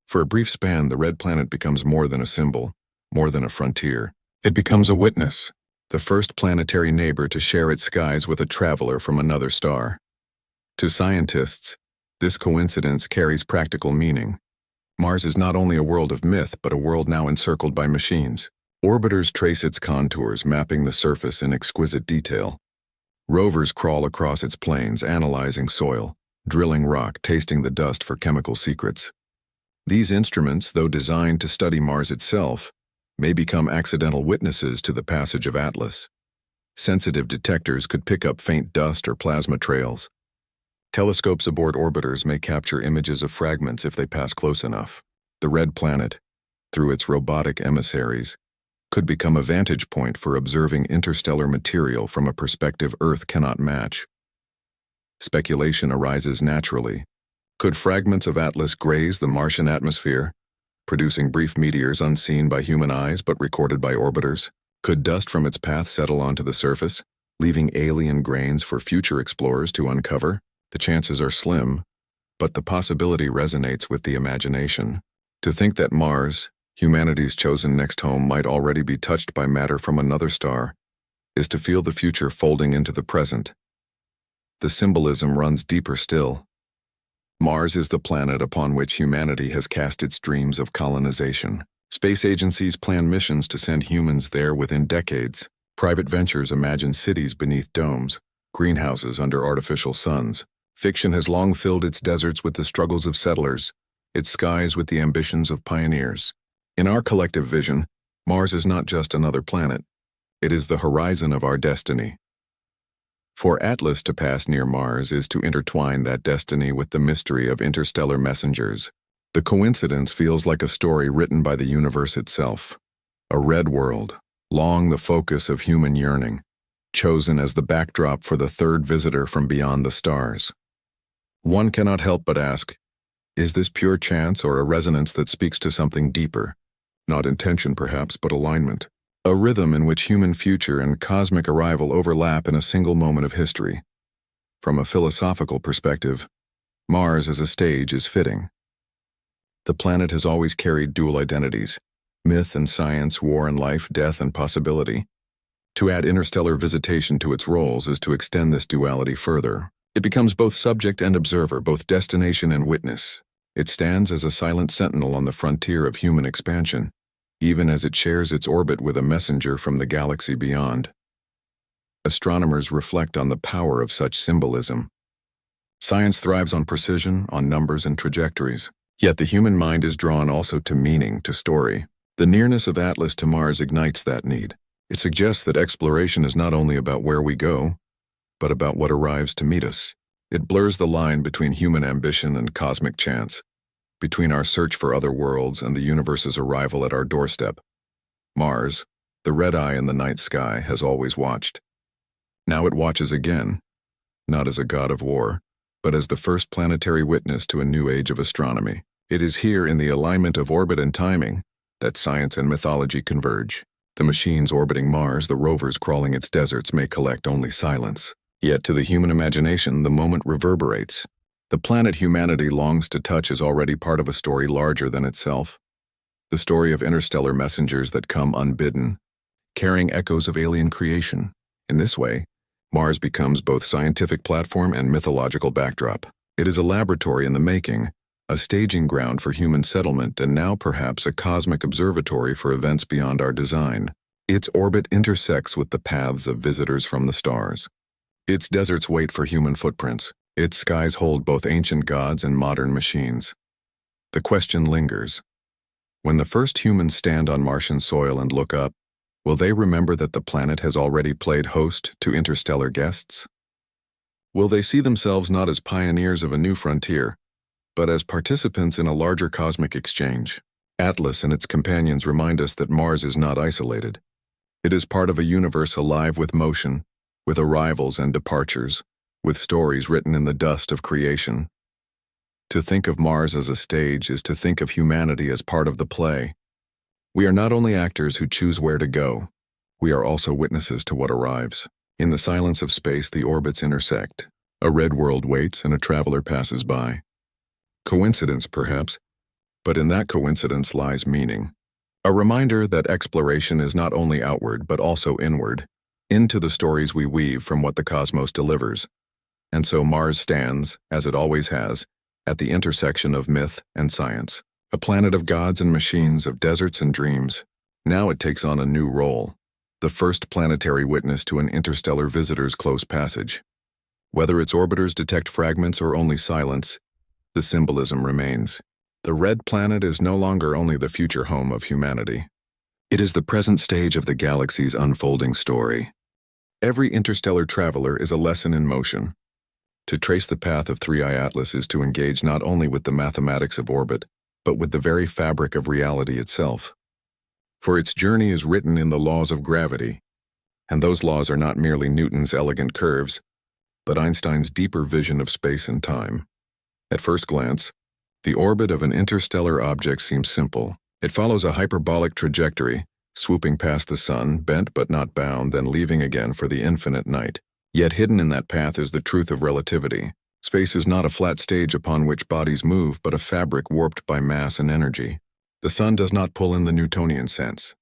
Speaker 1: For a brief span, the red planet becomes more than a symbol, more than a frontier. It becomes a witness, the first planetary neighbor to share its skies with a traveler from another star. To scientists, this coincidence carries practical meaning. Mars is not only a world of myth, but a world now encircled by machines. Orbiters trace its contours, mapping the surface in exquisite detail. Rovers crawl across its plains, analyzing soil, drilling rock, tasting the dust for chemical secrets. These instruments, though designed to study Mars itself, may become accidental witnesses to the passage of Atlas. Sensitive detectors could pick up faint dust or plasma trails. Telescopes aboard orbiters may capture images of fragments if they pass close enough. The red planet, through its robotic emissaries, could become a vantage point for observing interstellar material from a perspective Earth cannot match. Speculation arises naturally. Could fragments of Atlas graze the Martian atmosphere, producing brief meteors unseen by human eyes but recorded by orbiters? Could dust from its path settle onto the surface, leaving alien grains for future explorers to uncover? The chances are slim, but the possibility resonates with the imagination. To think that Mars, humanity's chosen next home, might already be touched by matter from another star is to feel the future folding into the present. The symbolism runs deeper still. Mars is the planet upon which humanity has cast its dreams of colonization. Space agencies plan missions to send humans there within decades. Private ventures imagine cities beneath domes, greenhouses under artificial suns. Fiction has long filled its deserts with the struggles of settlers, its skies with the ambitions of pioneers. In our collective vision, Mars is not just another planet. It is the horizon of our destiny. For Atlas to pass near Mars is to intertwine that destiny with the mystery of interstellar messengers. The coincidence feels like a story written by the universe itself. A red world, long the focus of human yearning, chosen as the backdrop for the third visitor from beyond the stars. One cannot help but ask, is this pure chance or a resonance that speaks to something deeper? Not intention perhaps, but alignment. A rhythm in which human future and cosmic arrival overlap in a single moment of history. From a philosophical perspective, Mars as a stage is fitting. The planet has always carried dual identities, myth and science, war and life, death and possibility. To add interstellar visitation to its roles is to extend this duality further. It becomes both subject and observer, both destination and witness. It stands as a silent sentinel on the frontier of human expansion, even as it shares its orbit with a messenger from the galaxy beyond. Astronomers reflect on the power of such symbolism. Science thrives on precision, on numbers and trajectories. Yet the human mind is drawn also to meaning, to story. The nearness of Atlas to Mars ignites that need. It suggests that exploration is not only about where we go, but about what arrives to meet us. It blurs the line between human ambition and cosmic chance, between our search for other worlds and the universe's arrival at our doorstep. Mars, the red eye in the night sky, has always watched. Now it watches again, not as a god of war, but as the first planetary witness to a new age of astronomy. It is here in the alignment of orbit and timing that science and mythology converge. The machines orbiting Mars, the rovers crawling its deserts, may collect only silence. Yet to the human imagination, the moment reverberates. The planet humanity longs to touch is already part of a story larger than itself. The story of interstellar messengers that come unbidden, carrying echoes of alien creation. In this way, Mars becomes both scientific platform and mythological backdrop. It is a laboratory in the making, a staging ground for human settlement, and now perhaps a cosmic observatory for events beyond our design. Its orbit intersects with the paths of visitors from the stars. Its deserts wait for human footprints. Its skies hold both ancient gods and modern machines. The question lingers. When the first humans stand on Martian soil and look up, will they remember that the planet has already played host to interstellar guests? Will they see themselves not as pioneers of a new frontier, but as participants in a larger cosmic exchange? Atlas and its companions remind us that Mars is not isolated. It is part of a universe alive with motion, with arrivals and departures, with stories written in the dust of creation. To think of Mars as a stage is to think of humanity as part of the play. We are not only actors who choose where to go, we are also witnesses to what arrives. In the silence of space, the orbits intersect. A red world waits and a traveler passes by. Coincidence, perhaps, but in that coincidence lies meaning. A reminder that exploration is not only outward but also inward, into the stories we weave from what the cosmos delivers. And so Mars stands, as it always has, at the intersection of myth and science. A planet of gods and machines, of deserts and dreams. Now it takes on a new role, the first planetary witness to an interstellar visitor's close passage. Whether its orbiters detect fragments or only silence, the symbolism remains. The red planet is no longer only the future home of humanity. It is the present stage of the galaxy's unfolding story. Every interstellar traveler is a lesson in motion. To trace the path of 3i Atlas is to engage not only with the mathematics of orbit, but with the very fabric of reality itself. For its journey is written in the laws of gravity, and those laws are not merely Newton's elegant curves, but Einstein's deeper vision of space and time. At first glance, the orbit of an interstellar object seems simple. It follows a hyperbolic trajectory, swooping past the sun, bent but not bound, then leaving again for the infinite night. Yet hidden in that path is the truth of relativity. Space is not a flat stage upon which bodies move, but a fabric warped by mass and energy. The sun does not pull in the Newtonian sense.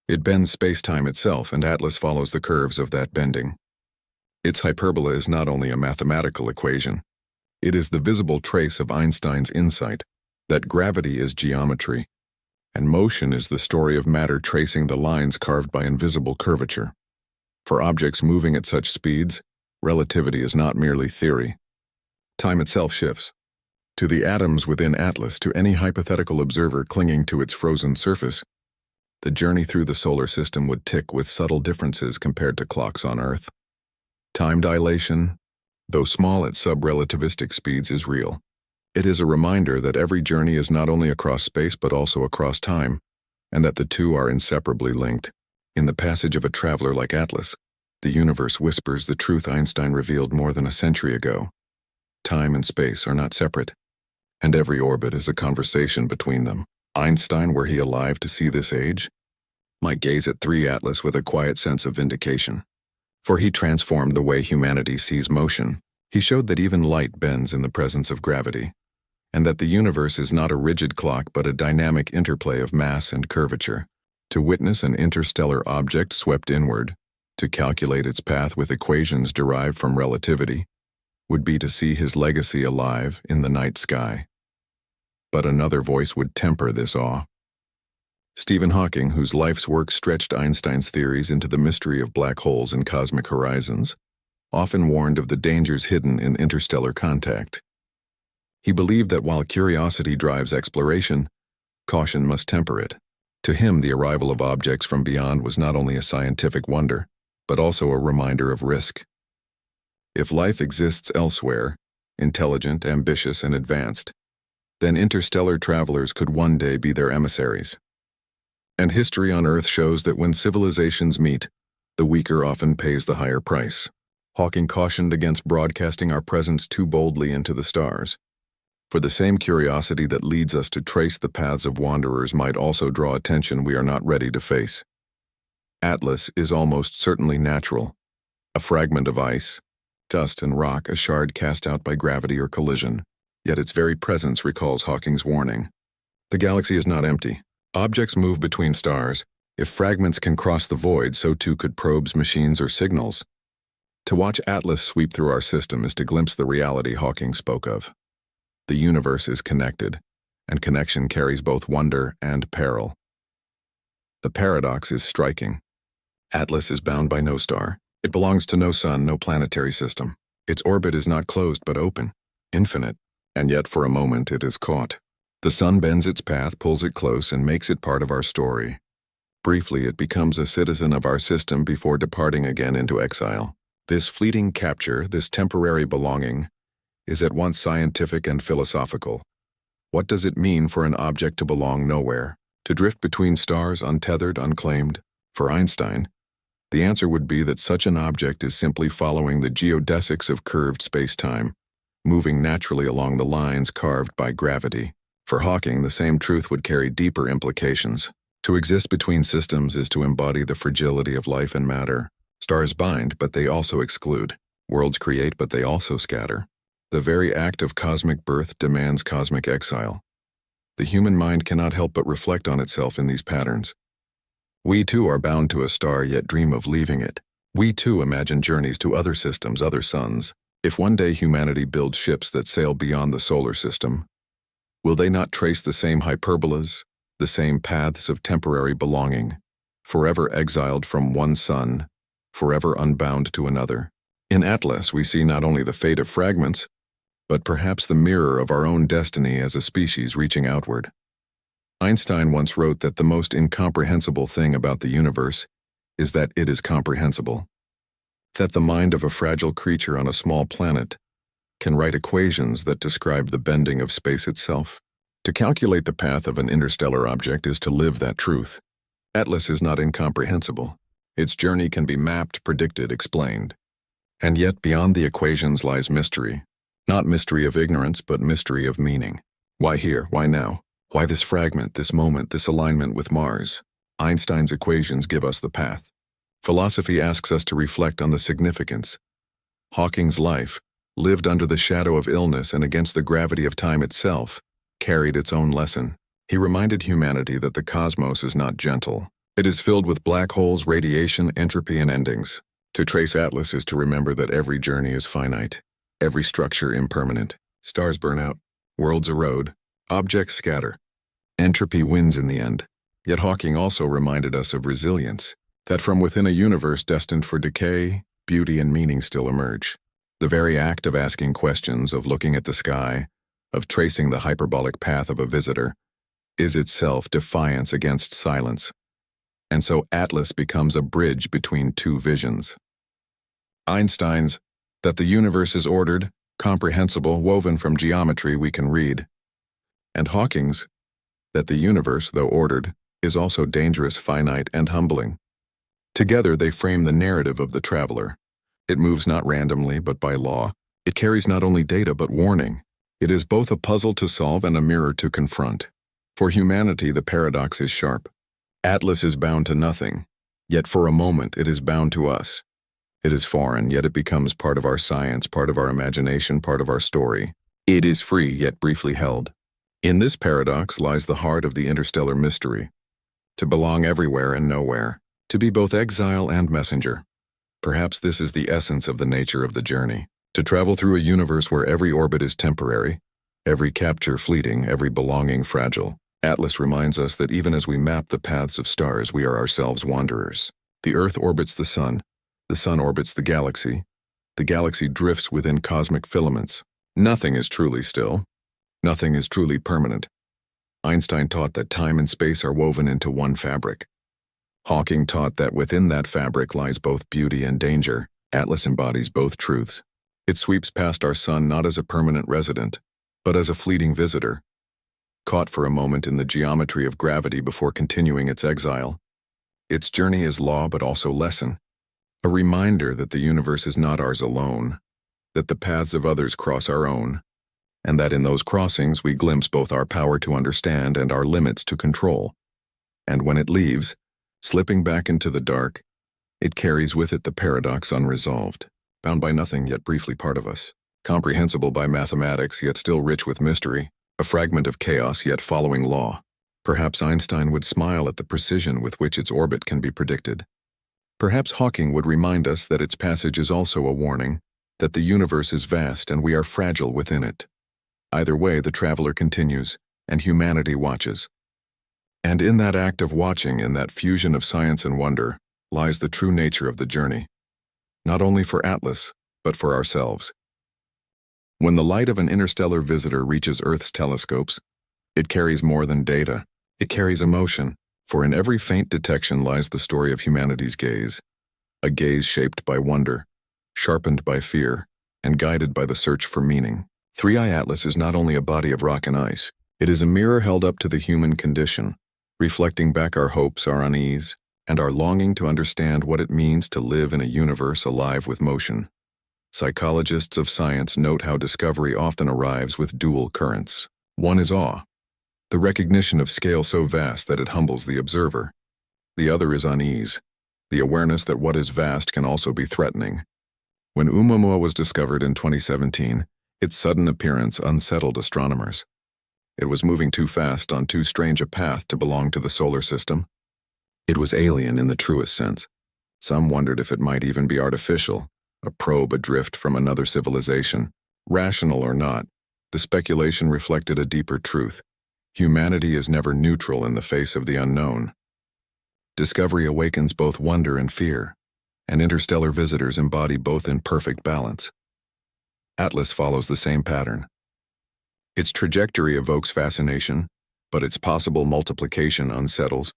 Speaker 1: It bends space-time itself, and Atlas follows the curves of that bending. Its hyperbola is not only a mathematical equation. It is the visible trace of Einstein's insight that gravity is geometry, and motion is the story of matter tracing the lines carved by invisible curvature. For objects moving at such speeds, relativity is not merely theory. Time itself shifts. To the atoms within Atlas, to any hypothetical observer clinging to its frozen surface, the journey through the solar system would tick with subtle differences compared to clocks on Earth. Time dilation, though small at sub-relativistic speeds, is real. It is a reminder that every journey is not only across space but also across time, and that the two are inseparably linked. In the passage of a traveler like Atlas, the universe whispers the truth Einstein revealed more than a century ago. Time and space are not separate, and every orbit is a conversation between them. Einstein, were he alive to see this age, might gaze at 3 Atlas with a quiet sense of vindication. For he transformed the way humanity sees motion. He showed that even light bends in the presence of gravity, and that the universe is not a rigid clock but a dynamic interplay of mass and curvature. To witness an interstellar object swept inward, to calculate its path with equations derived from relativity, would be to see his legacy alive in the night sky. But another voice would temper this awe. Stephen Hawking, whose life's work stretched Einstein's theories into the mystery of black holes and cosmic horizons, often warned of the dangers hidden in interstellar contact. He believed that while curiosity drives exploration, caution must temper it. To him, the arrival of objects from beyond was not only a scientific wonder, but also a reminder of risk. If life exists elsewhere, intelligent, ambitious, and advanced, then interstellar travelers could one day be their emissaries. And history on Earth shows that when civilizations meet, the weaker often pays the higher price. Hawking cautioned against broadcasting our presence too boldly into the stars, for the same curiosity that leads us to trace the paths of wanderers might also draw attention we are not ready to face. Atlas is almost certainly natural, a fragment of ice, dust and rock, a shard cast out by gravity or collision, yet its very presence recalls Hawking's warning. The galaxy is not empty. Objects move between stars. If fragments can cross the void, so too could probes, machines, or signals. To watch Atlas sweep through our system is to glimpse the reality Hawking spoke of. The universe is connected, and connection carries both wonder and peril. The paradox is striking. Atlas is bound by no star. It belongs to no sun, no planetary system. Its orbit is not closed but open, infinite, and yet for a moment it is caught. The sun bends its path, pulls it close, and makes it part of our story. Briefly, it becomes a citizen of our system before departing again into exile. This fleeting capture, this temporary belonging, is at once scientific and philosophical. What does it mean for an object to belong nowhere, to drift between stars untethered, unclaimed? For Einstein, the answer would be that such an object is simply following the geodesics of curved space-time, moving naturally along the lines carved by gravity. For Hawking, the same truth would carry deeper implications. To exist between systems is to embody the fragility of life and matter. Stars bind, but they also exclude. Worlds create, but they also scatter. The very act of cosmic birth demands cosmic exile. The human mind cannot help but reflect on itself in these patterns. We too are bound to a star, yet dream of leaving it. We too imagine journeys to other systems, other suns. If one day humanity builds ships that sail beyond the solar system, will they not trace the same hyperbolas, the same paths of temporary belonging, forever exiled from one sun, forever unbound to another? In Atlas, we see not only the fate of fragments, but perhaps the mirror of our own destiny as a species reaching outward. Einstein once wrote that the most incomprehensible thing about the universe is that it is comprehensible. That the mind of a fragile creature on a small planet can write equations that describe the bending of space itself. To calculate the path of an interstellar object is to live that truth. Atlas is not incomprehensible. Its journey can be mapped, predicted, explained. And yet beyond the equations lies mystery. Not mystery of ignorance, but mystery of meaning. Why here? Why now? Why this fragment, this moment, this alignment with Mars? Einstein's equations give us the path. Philosophy asks us to reflect on the significance. Hawking's life, lived under the shadow of illness and against the gravity of time itself, carried its own lesson. He reminded humanity that the cosmos is not gentle. It is filled with black holes, radiation, entropy, and endings. To trace Atlas is to remember that every journey is finite, every structure impermanent. Stars burn out, worlds erode, objects scatter, Entropy wins in the end. Yet Hawking also reminded us of resilience, that from within a universe destined for decay, beauty and meaning still emerge. The very act of asking questions, of looking at the sky, of tracing the hyperbolic path of a visitor, is itself defiance against silence. And so Atlas becomes a bridge between two visions. Einstein's, that the universe is ordered, comprehensible, woven from geometry we can read. And Hawking's, that the universe, though ordered, is also dangerous, finite, and humbling. Together they frame the narrative of the traveler. It moves not randomly, but by law. It carries not only data, but warning. It is both a puzzle to solve and a mirror to confront. For humanity, the paradox is sharp. Atlas is bound to nothing, yet for a moment it is bound to us. It is foreign, yet it becomes part of our science, part of our imagination, part of our story. It is free, yet briefly held. In this paradox lies the heart of the interstellar mystery. To belong everywhere and nowhere, to be both exile and messenger. Perhaps this is the essence of the nature of the journey. To travel through a universe where every orbit is temporary, every capture fleeting, every belonging fragile. Atlas reminds us that even as we map the paths of stars, we are ourselves wanderers. The Earth orbits the sun orbits the galaxy drifts within cosmic filaments. Nothing is truly still. Nothing is truly permanent. Einstein taught that time and space are woven into one fabric. Hawking taught that within that fabric lies both beauty and danger. Atlas embodies both truths. It sweeps past our sun not as a permanent resident, but as a fleeting visitor, caught for a moment in the geometry of gravity before continuing its exile. Its journey is law but also lesson, a reminder that the universe is not ours alone, that the paths of others cross our own, and that in those crossings we glimpse both our power to understand and our limits to control. And when it leaves, slipping back into the dark, it carries with it the paradox unresolved, bound by nothing yet briefly part of us, comprehensible by mathematics yet still rich with mystery, a fragment of chaos yet following law. Perhaps Einstein would smile at the precision with which its orbit can be predicted. Perhaps Hawking would remind us that its passage is also a warning, that the universe is vast and we are fragile within it. Either way, the traveler continues, and humanity watches. And in that act of watching, in that fusion of science and wonder, lies the true nature of the journey. Not only for Atlas, but for ourselves. When the light of an interstellar visitor reaches Earth's telescopes, it carries more than data. It carries emotion, for in every faint detection lies the story of humanity's gaze. A gaze shaped by wonder, sharpened by fear, and guided by the search for meaning. 3i Atlas is not only a body of rock and ice, it is a mirror held up to the human condition, reflecting back our hopes, our unease, and our longing to understand what it means to live in a universe alive with motion. Psychologists of science note how discovery often arrives with dual currents. One is awe, the recognition of scale so vast that it humbles the observer. The other is unease, the awareness that what is vast can also be threatening. When Oumuamua was discovered in 2017, its sudden appearance unsettled astronomers. It was moving too fast on too strange a path to belong to the solar system. It was alien in the truest sense. Some wondered if it might even be artificial, a probe adrift from another civilization. Rational or not, the speculation reflected a deeper truth. Humanity is never neutral in the face of the unknown. Discovery awakens both wonder and fear, and interstellar visitors embody both in perfect balance. Atlas follows the same pattern. Its trajectory evokes fascination, but its possible multiplication unsettles.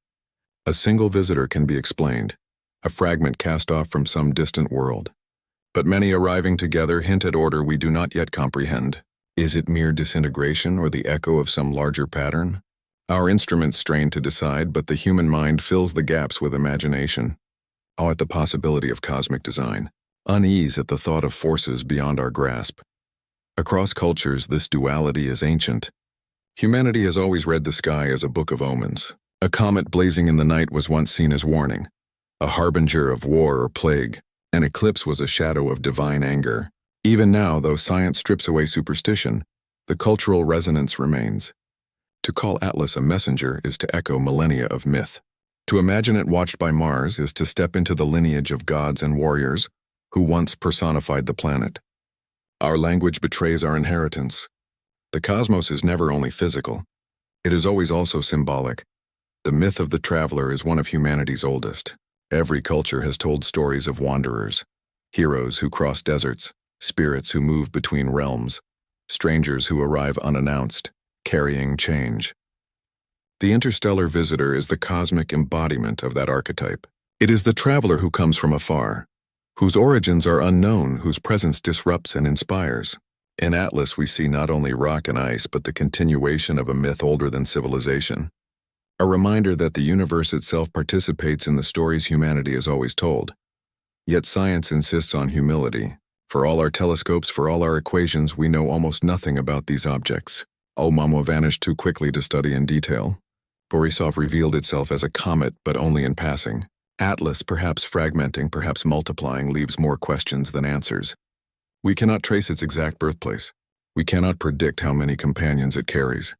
Speaker 1: A single visitor can be explained, a fragment cast off from some distant world. But many arriving together hint at order we do not yet comprehend. Is it mere disintegration or the echo of some larger pattern? Our instruments strain to decide, but the human mind fills the gaps with imagination. Awe at the possibility of cosmic design. Unease at the thought of forces beyond our grasp. Across cultures, this duality is ancient. Humanity has always read the sky as a book of omens. A comet blazing in the night was once seen as warning, a harbinger of war or plague. An eclipse was a shadow of divine anger. Even now, though science strips away superstition, the cultural resonance remains. To call Atlas a messenger is to echo millennia of myth. To imagine it watched by Mars is to step into the lineage of gods and warriors who once personified the planet. Our language betrays our inheritance. The cosmos is never only physical. It is always also symbolic. The myth of the traveler is one of humanity's oldest. Every culture has told stories of wanderers, heroes who cross deserts, spirits who move between realms, strangers who arrive unannounced, carrying change. The interstellar visitor is the cosmic embodiment of that archetype. It is the traveler who comes from afar, whose origins are unknown, whose presence disrupts and inspires. In Atlas, we see not only rock and ice, but the continuation of a myth older than civilization. A reminder that the universe itself participates in the stories humanity has always told. Yet science insists on humility. For all our telescopes, for all our equations, we know almost nothing about these objects. Oumuamua vanished too quickly to study in detail. Borisov revealed itself as a comet, but only in passing. Atlas, perhaps fragmenting, perhaps multiplying, leaves more questions than answers. We cannot trace its exact birthplace. We cannot predict how many companions it carries.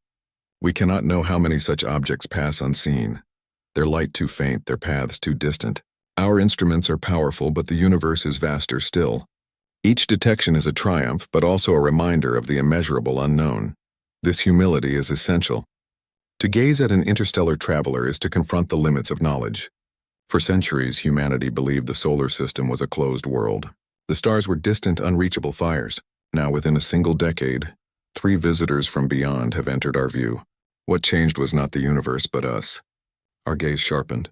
Speaker 1: We cannot know how many such objects pass unseen. Their light too faint, their paths too distant. Our instruments are powerful, but the universe is vaster still. Each detection is a triumph, but also a reminder of the immeasurable unknown. This humility is essential. To gaze at an interstellar traveler is to confront the limits of knowledge. For centuries, humanity believed the solar system was a closed world. The stars were distant, unreachable fires. Now, within a single decade, 3 visitors from beyond have entered our view. What changed was not the universe, but us. Our gaze sharpened.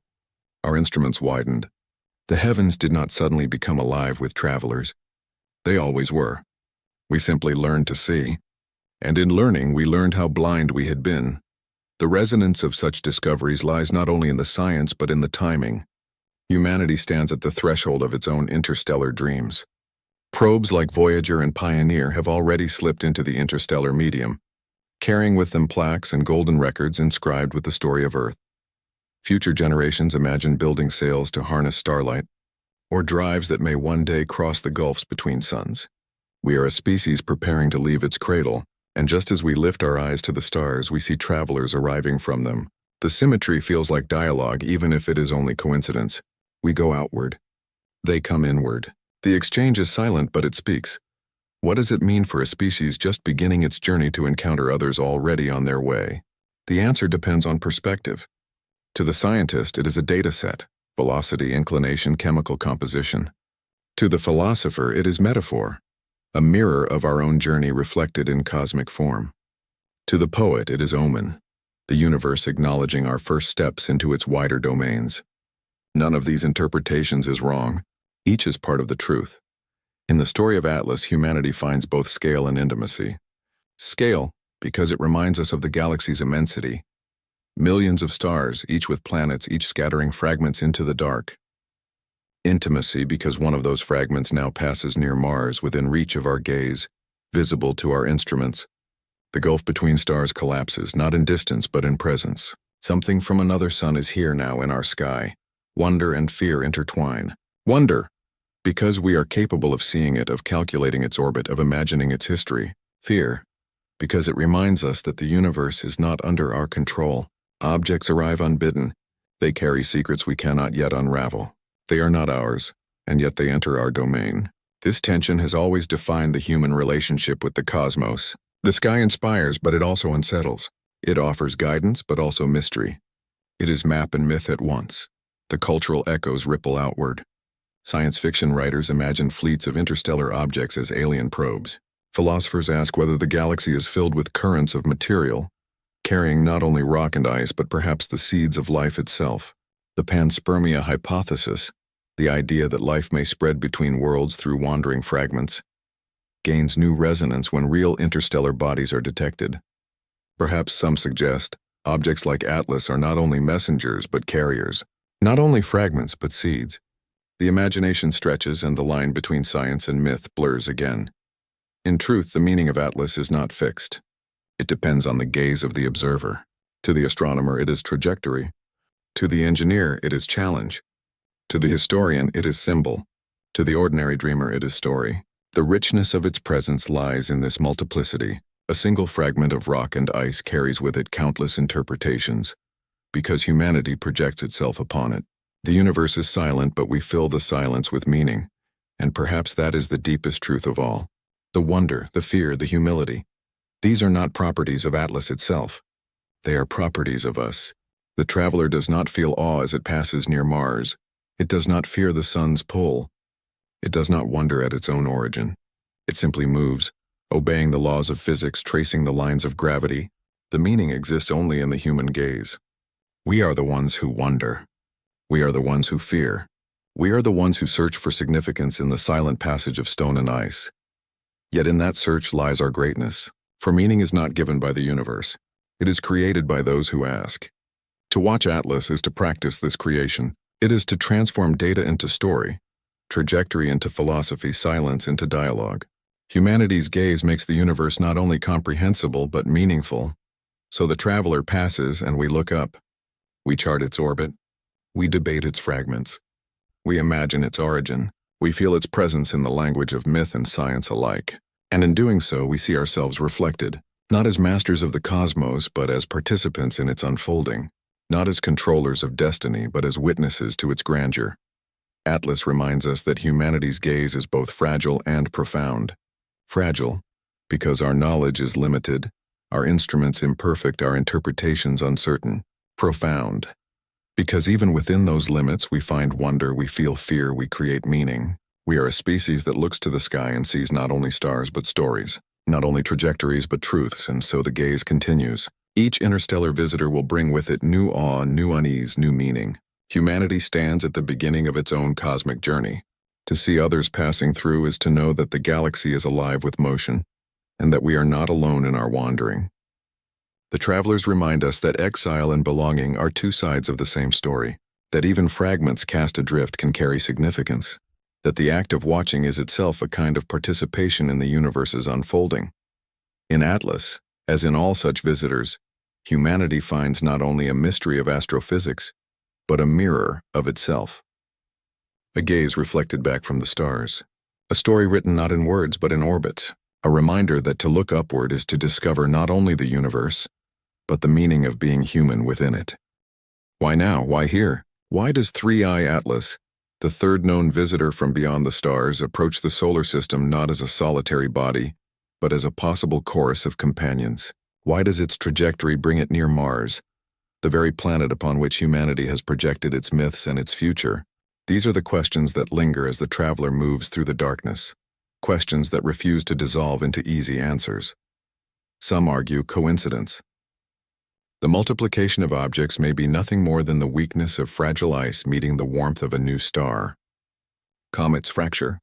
Speaker 1: Our instruments widened. The heavens did not suddenly become alive with travelers. They always were. We simply learned to see. And in learning, we learned how blind we had been. The resonance of such discoveries lies not only in the science, but in the timing. Humanity stands at the threshold of its own interstellar dreams. Probes like Voyager and Pioneer have already slipped into the interstellar medium, carrying with them plaques and golden records inscribed with the story of Earth. Future generations imagine building sails to harness starlight, or drives that may one day cross the gulfs between suns. We are a species preparing to leave its cradle, and just as we lift our eyes to the stars, we see travelers arriving from them. The symmetry feels like dialogue, even if it is only coincidence. We go outward. They come inward. The exchange is silent, but it speaks. What does it mean for a species just beginning its journey to encounter others already on their way? The answer depends on perspective. To the scientist, it is a data set: velocity, inclination, chemical composition. To the philosopher, it is metaphor, a mirror of our own journey reflected in cosmic form. To the poet, it is omen, the universe acknowledging our first steps into its wider domains. None of these interpretations is wrong. Each is part of the truth. In the story of Atlas, humanity finds both scale and intimacy. Scale, because it reminds us of the galaxy's immensity. Millions of stars, each with planets, each scattering fragments into the dark. Intimacy, because one of those fragments now passes near Mars, within reach of our gaze, visible to our instruments. The gulf between stars collapses, not in distance but in presence. Something from another sun is here now in our sky. Wonder and fear intertwine. Wonder, because we are capable of seeing it, of calculating its orbit, of imagining its history. Fear, because it reminds us that the universe is not under our control. Objects arrive unbidden. They carry secrets we cannot yet unravel. They are not ours, and yet they enter our domain. This tension has always defined the human relationship with the cosmos. The sky inspires, but it also unsettles. It offers guidance, but also mystery. It is map and myth at once. The cultural echoes ripple outward. Science fiction writers imagine fleets of interstellar objects as alien probes. Philosophers ask whether the galaxy is filled with currents of material, carrying not only rock and ice, but perhaps the seeds of life itself. The panspermia hypothesis, the idea that life may spread between worlds through wandering fragments, gains new resonance when real interstellar bodies are detected. Perhaps some suggest objects like Atlas are not only messengers but carriers, not only fragments but seeds. The imagination stretches and the line between science and myth blurs again. In truth, the meaning of Atlas is not fixed. It depends on the gaze of the observer. To the astronomer, it is trajectory. To the engineer, it is challenge. To the historian, it is symbol. To the ordinary dreamer, it is story. The richness of its presence lies in this multiplicity. A single fragment of rock and ice carries with it countless interpretations, because humanity projects itself upon it. The universe is silent, but we fill the silence with meaning, and perhaps that is the deepest truth of all. The wonder, the fear, the humility. These are not properties of Atlas itself. They are properties of us. The traveler does not feel awe as it passes near Mars. It does not fear the sun's pull. It does not wonder at its own origin. It simply moves, obeying the laws of physics, tracing the lines of gravity. The meaning exists only in the human gaze. We are the ones who wonder. We are the ones who fear. We are the ones who search for significance in the silent passage of stone and ice. Yet in that search lies our greatness, for meaning is not given by the universe. It is created by those who ask. To watch Atlas is to practice this creation. It is to transform data into story, trajectory into philosophy, silence into dialogue. Humanity's gaze makes the universe not only comprehensible but meaningful. So the traveler passes and we look up. We chart its orbit. We debate its fragments. We imagine its origin. We feel its presence in the language of myth and science alike. And in doing so, we see ourselves reflected, not as masters of the cosmos, but as participants in its unfolding, not as controllers of destiny, but as witnesses to its grandeur. Atlas reminds us that humanity's gaze is both fragile and profound. Fragile, because our knowledge is limited, our instruments imperfect, our interpretations uncertain. Profound, because even within those limits we find wonder, we feel fear, we create meaning. We are a species that looks to the sky and sees not only stars but stories, not only trajectories but truths, and so the gaze continues. Each interstellar visitor will bring with it new awe, new unease, new meaning. Humanity stands at the beginning of its own cosmic journey. To see others passing through is to know that the galaxy is alive with motion, and that we are not alone in our wandering. The travelers remind us that exile and belonging are two sides of the same story, that even fragments cast adrift can carry significance, that the act of watching is itself a kind of participation in the universe's unfolding. In Atlas, as in all such visitors, humanity finds not only a mystery of astrophysics, but a mirror of itself. A gaze reflected back from the stars, a story written not in words but in orbits, a reminder that to look upward is to discover not only the universe, but the meaning of being human within it. Why now? Why here? Why does Three-Eye Atlas, the third known visitor from beyond the stars, approach the solar system not as a solitary body, but as a possible chorus of companions? Why does its trajectory bring it near Mars, the very planet upon which humanity has projected its myths and its future? These are the questions that linger as the traveler moves through the darkness, questions that refuse to dissolve into easy answers. Some argue coincidence. The multiplication of objects may be nothing more than the weakness of fragile ice meeting the warmth of a new star. Comets fracture.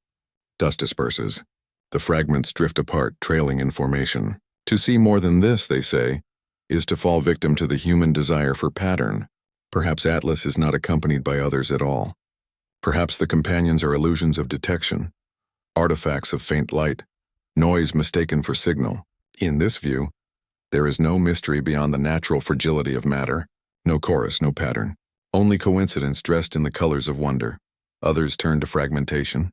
Speaker 1: Dust disperses. The fragments drift apart, trailing in formation. To see more than this, they say, is to fall victim to the human desire for pattern. Perhaps Atlas is not accompanied by others at all. Perhaps the companions are illusions of detection, artifacts of faint light, noise mistaken for signal. In this view, there is no mystery beyond the natural fragility of matter, no chorus, no pattern, only coincidence dressed in the colors of wonder. Others turn to fragmentation.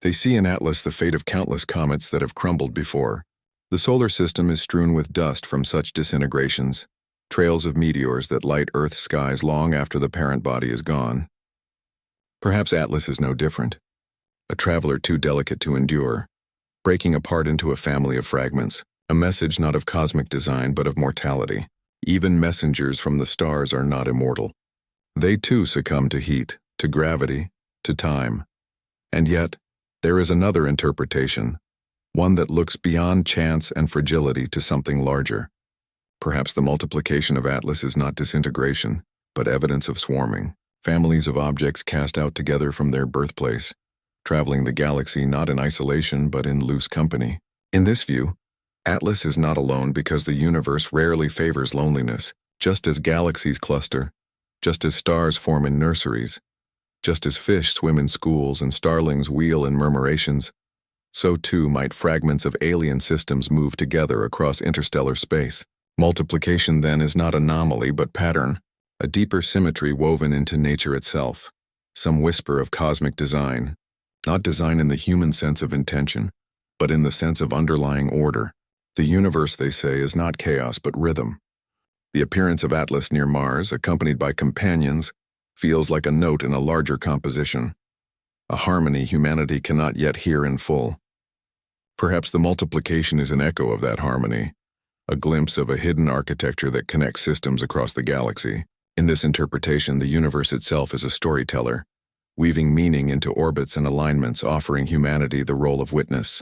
Speaker 1: They see in Atlas the fate of countless comets that have crumbled before. The solar system is strewn with dust from such disintegrations, trails of meteors that light Earth's skies long after the parent body is gone. Perhaps Atlas is no different, a traveler too delicate to endure, breaking apart into a family of fragments. A message not of cosmic design but of mortality. Even messengers from the stars are not immortal. They too succumb to heat, to gravity, to time. And yet, there is another interpretation, one that looks beyond chance and fragility to something larger. Perhaps the multiplication of Atlas is not disintegration, but evidence of swarming, families of objects cast out together from their birthplace, traveling the galaxy not in isolation but in loose company. In this view, Atlas is not alone because the universe rarely favors loneliness, just as galaxies cluster, just as stars form in nurseries, just as fish swim in schools and starlings wheel in murmurations, so too might fragments of alien systems move together across interstellar space. Multiplication then is not anomaly but pattern, a deeper symmetry woven into nature itself, some whisper of cosmic design, not design in the human sense of intention, but in the sense of underlying order. The universe, they say, is not chaos but rhythm. The appearance of Atlas near Mars, accompanied by companions, feels like a note in a larger composition, a harmony humanity cannot yet hear in full. Perhaps the multiplication is an echo of that harmony, a glimpse of a hidden architecture that connects systems across the galaxy. In this interpretation, the universe itself is a storyteller, weaving meaning into orbits and alignments, offering humanity the role of witness.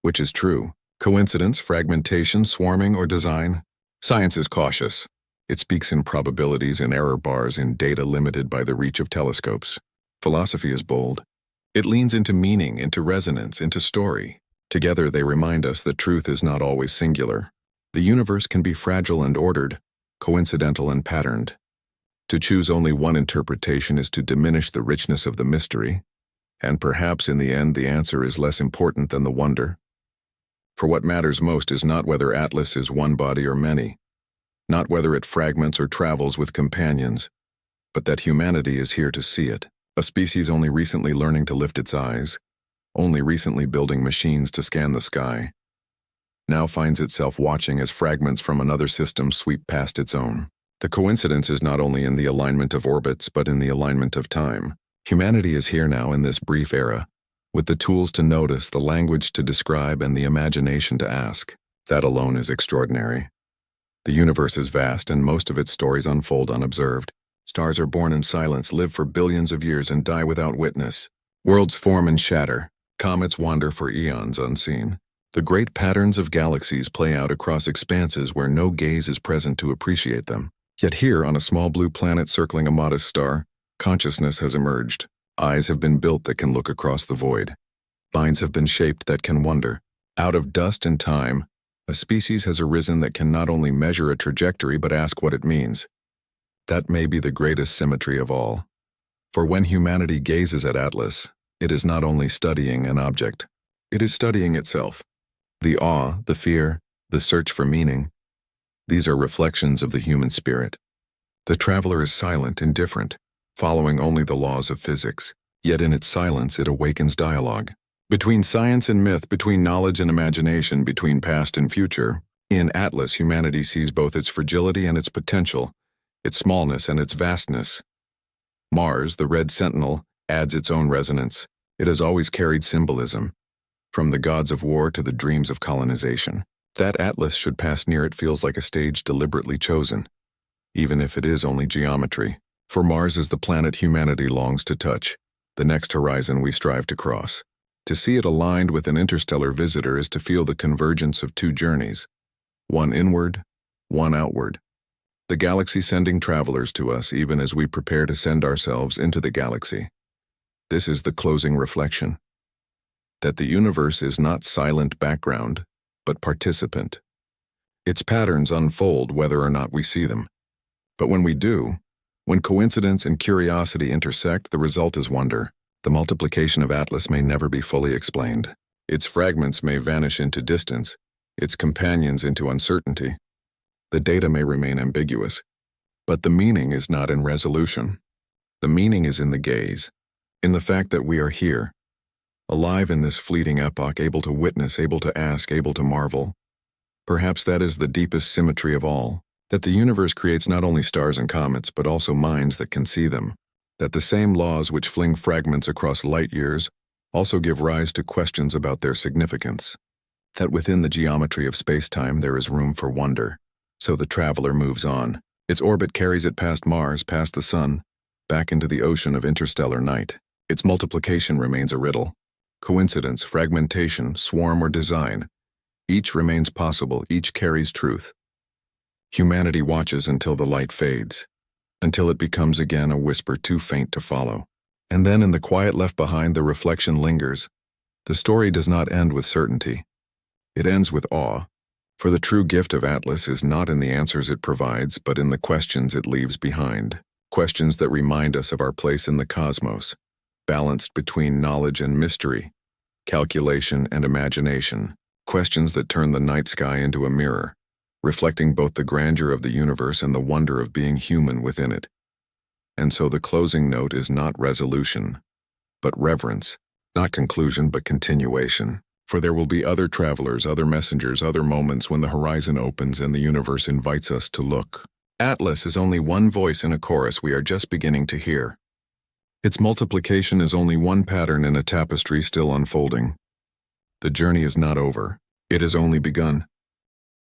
Speaker 1: Which is true? Coincidence, fragmentation, swarming, or design? Science is cautious. It speaks in probabilities and error bars in data limited by the reach of telescopes. Philosophy is bold. It leans into meaning, into resonance, into story. Together they remind us that truth is not always singular. The universe can be fragile and ordered, coincidental and patterned. To choose only one interpretation is to diminish the richness of the mystery, and perhaps in the end the answer is less important than the wonder. For what matters most is not whether Atlas is one body or many, not whether it fragments or travels with companions, but that humanity is here to see it. A species only recently learning to lift its eyes, only recently building machines to scan the sky, now finds itself watching as fragments from another system sweep past its own. The coincidence is not only in the alignment of orbits, but in the alignment of time. Humanity is here now in this brief era, with the tools to notice, the language to describe, and the imagination to ask. That alone is extraordinary. The universe is vast, and most of its stories unfold unobserved. Stars are born in silence, live for billions of years, and die without witness. Worlds form and shatter. Comets wander for eons unseen. The great patterns of galaxies play out across expanses where no gaze is present to appreciate them. Yet here, on a small blue planet circling a modest star, consciousness has emerged. Eyes have been built that can look across the void. Minds have been shaped that can wonder. Out of dust and time, a species has arisen that can not only measure a trajectory but ask what it means. That may be the greatest symmetry of all. For when humanity gazes at Atlas, it is not only studying an object, it is studying itself. The awe, the fear, the search for meaning, these are reflections of the human spirit. The traveler is silent, indifferent, following only the laws of physics, yet in its silence it awakens dialogue. Between science and myth, between knowledge and imagination, between past and future, in Atlas humanity sees both its fragility and its potential, its smallness and its vastness. Mars, the red sentinel, adds its own resonance. It has always carried symbolism, from the gods of war to the dreams of colonization. That Atlas should pass near it feels like a stage deliberately chosen, even if it is only geometry. For Mars is the planet humanity longs to touch, the next horizon we strive to cross. To see it aligned with an interstellar visitor is to feel the convergence of two journeys, one inward, one outward. The galaxy sending travelers to us even as we prepare to send ourselves into the galaxy. This is the closing reflection. That the universe is not silent background, but participant. Its patterns unfold whether or not we see them. But when we do, when coincidence and curiosity intersect, the result is wonder. The multiplication of Atlas may never be fully explained. Its fragments may vanish into distance, its companions into uncertainty. The data may remain ambiguous, but the meaning is not in resolution. The meaning is in the gaze, in the fact that we are here, alive in this fleeting epoch, able to witness, able to ask, able to marvel. Perhaps that is the deepest symmetry of all, that the universe creates not only stars and comets, but also minds that can see them, that the same laws which fling fragments across light years also give rise to questions about their significance, that within the geometry of space-time there is room for wonder. So the traveler moves on. Its orbit carries it past Mars, past the sun, back into the ocean of interstellar night. Its multiplication remains a riddle. Coincidence, fragmentation, swarm, or design. Each remains possible, each carries truth. Humanity watches until the light fades, until it becomes again a whisper too faint to follow. And then in the quiet left behind, the reflection lingers. The story does not end with certainty. It ends with awe. For the true gift of Atlas is not in the answers it provides, but in the questions it leaves behind. Questions that remind us of our place in the cosmos, balanced between knowledge and mystery, calculation and imagination. Questions that turn the night sky into a mirror, reflecting both the grandeur of the universe and the wonder of being human within it. And so the closing note is not resolution, but reverence, not conclusion, but continuation. For there will be other travelers, other messengers, other moments when the horizon opens and the universe invites us to look. Atlas is only one voice in a chorus we are just beginning to hear. Its multiplication is only one pattern in a tapestry still unfolding. The journey is not over. It has only begun.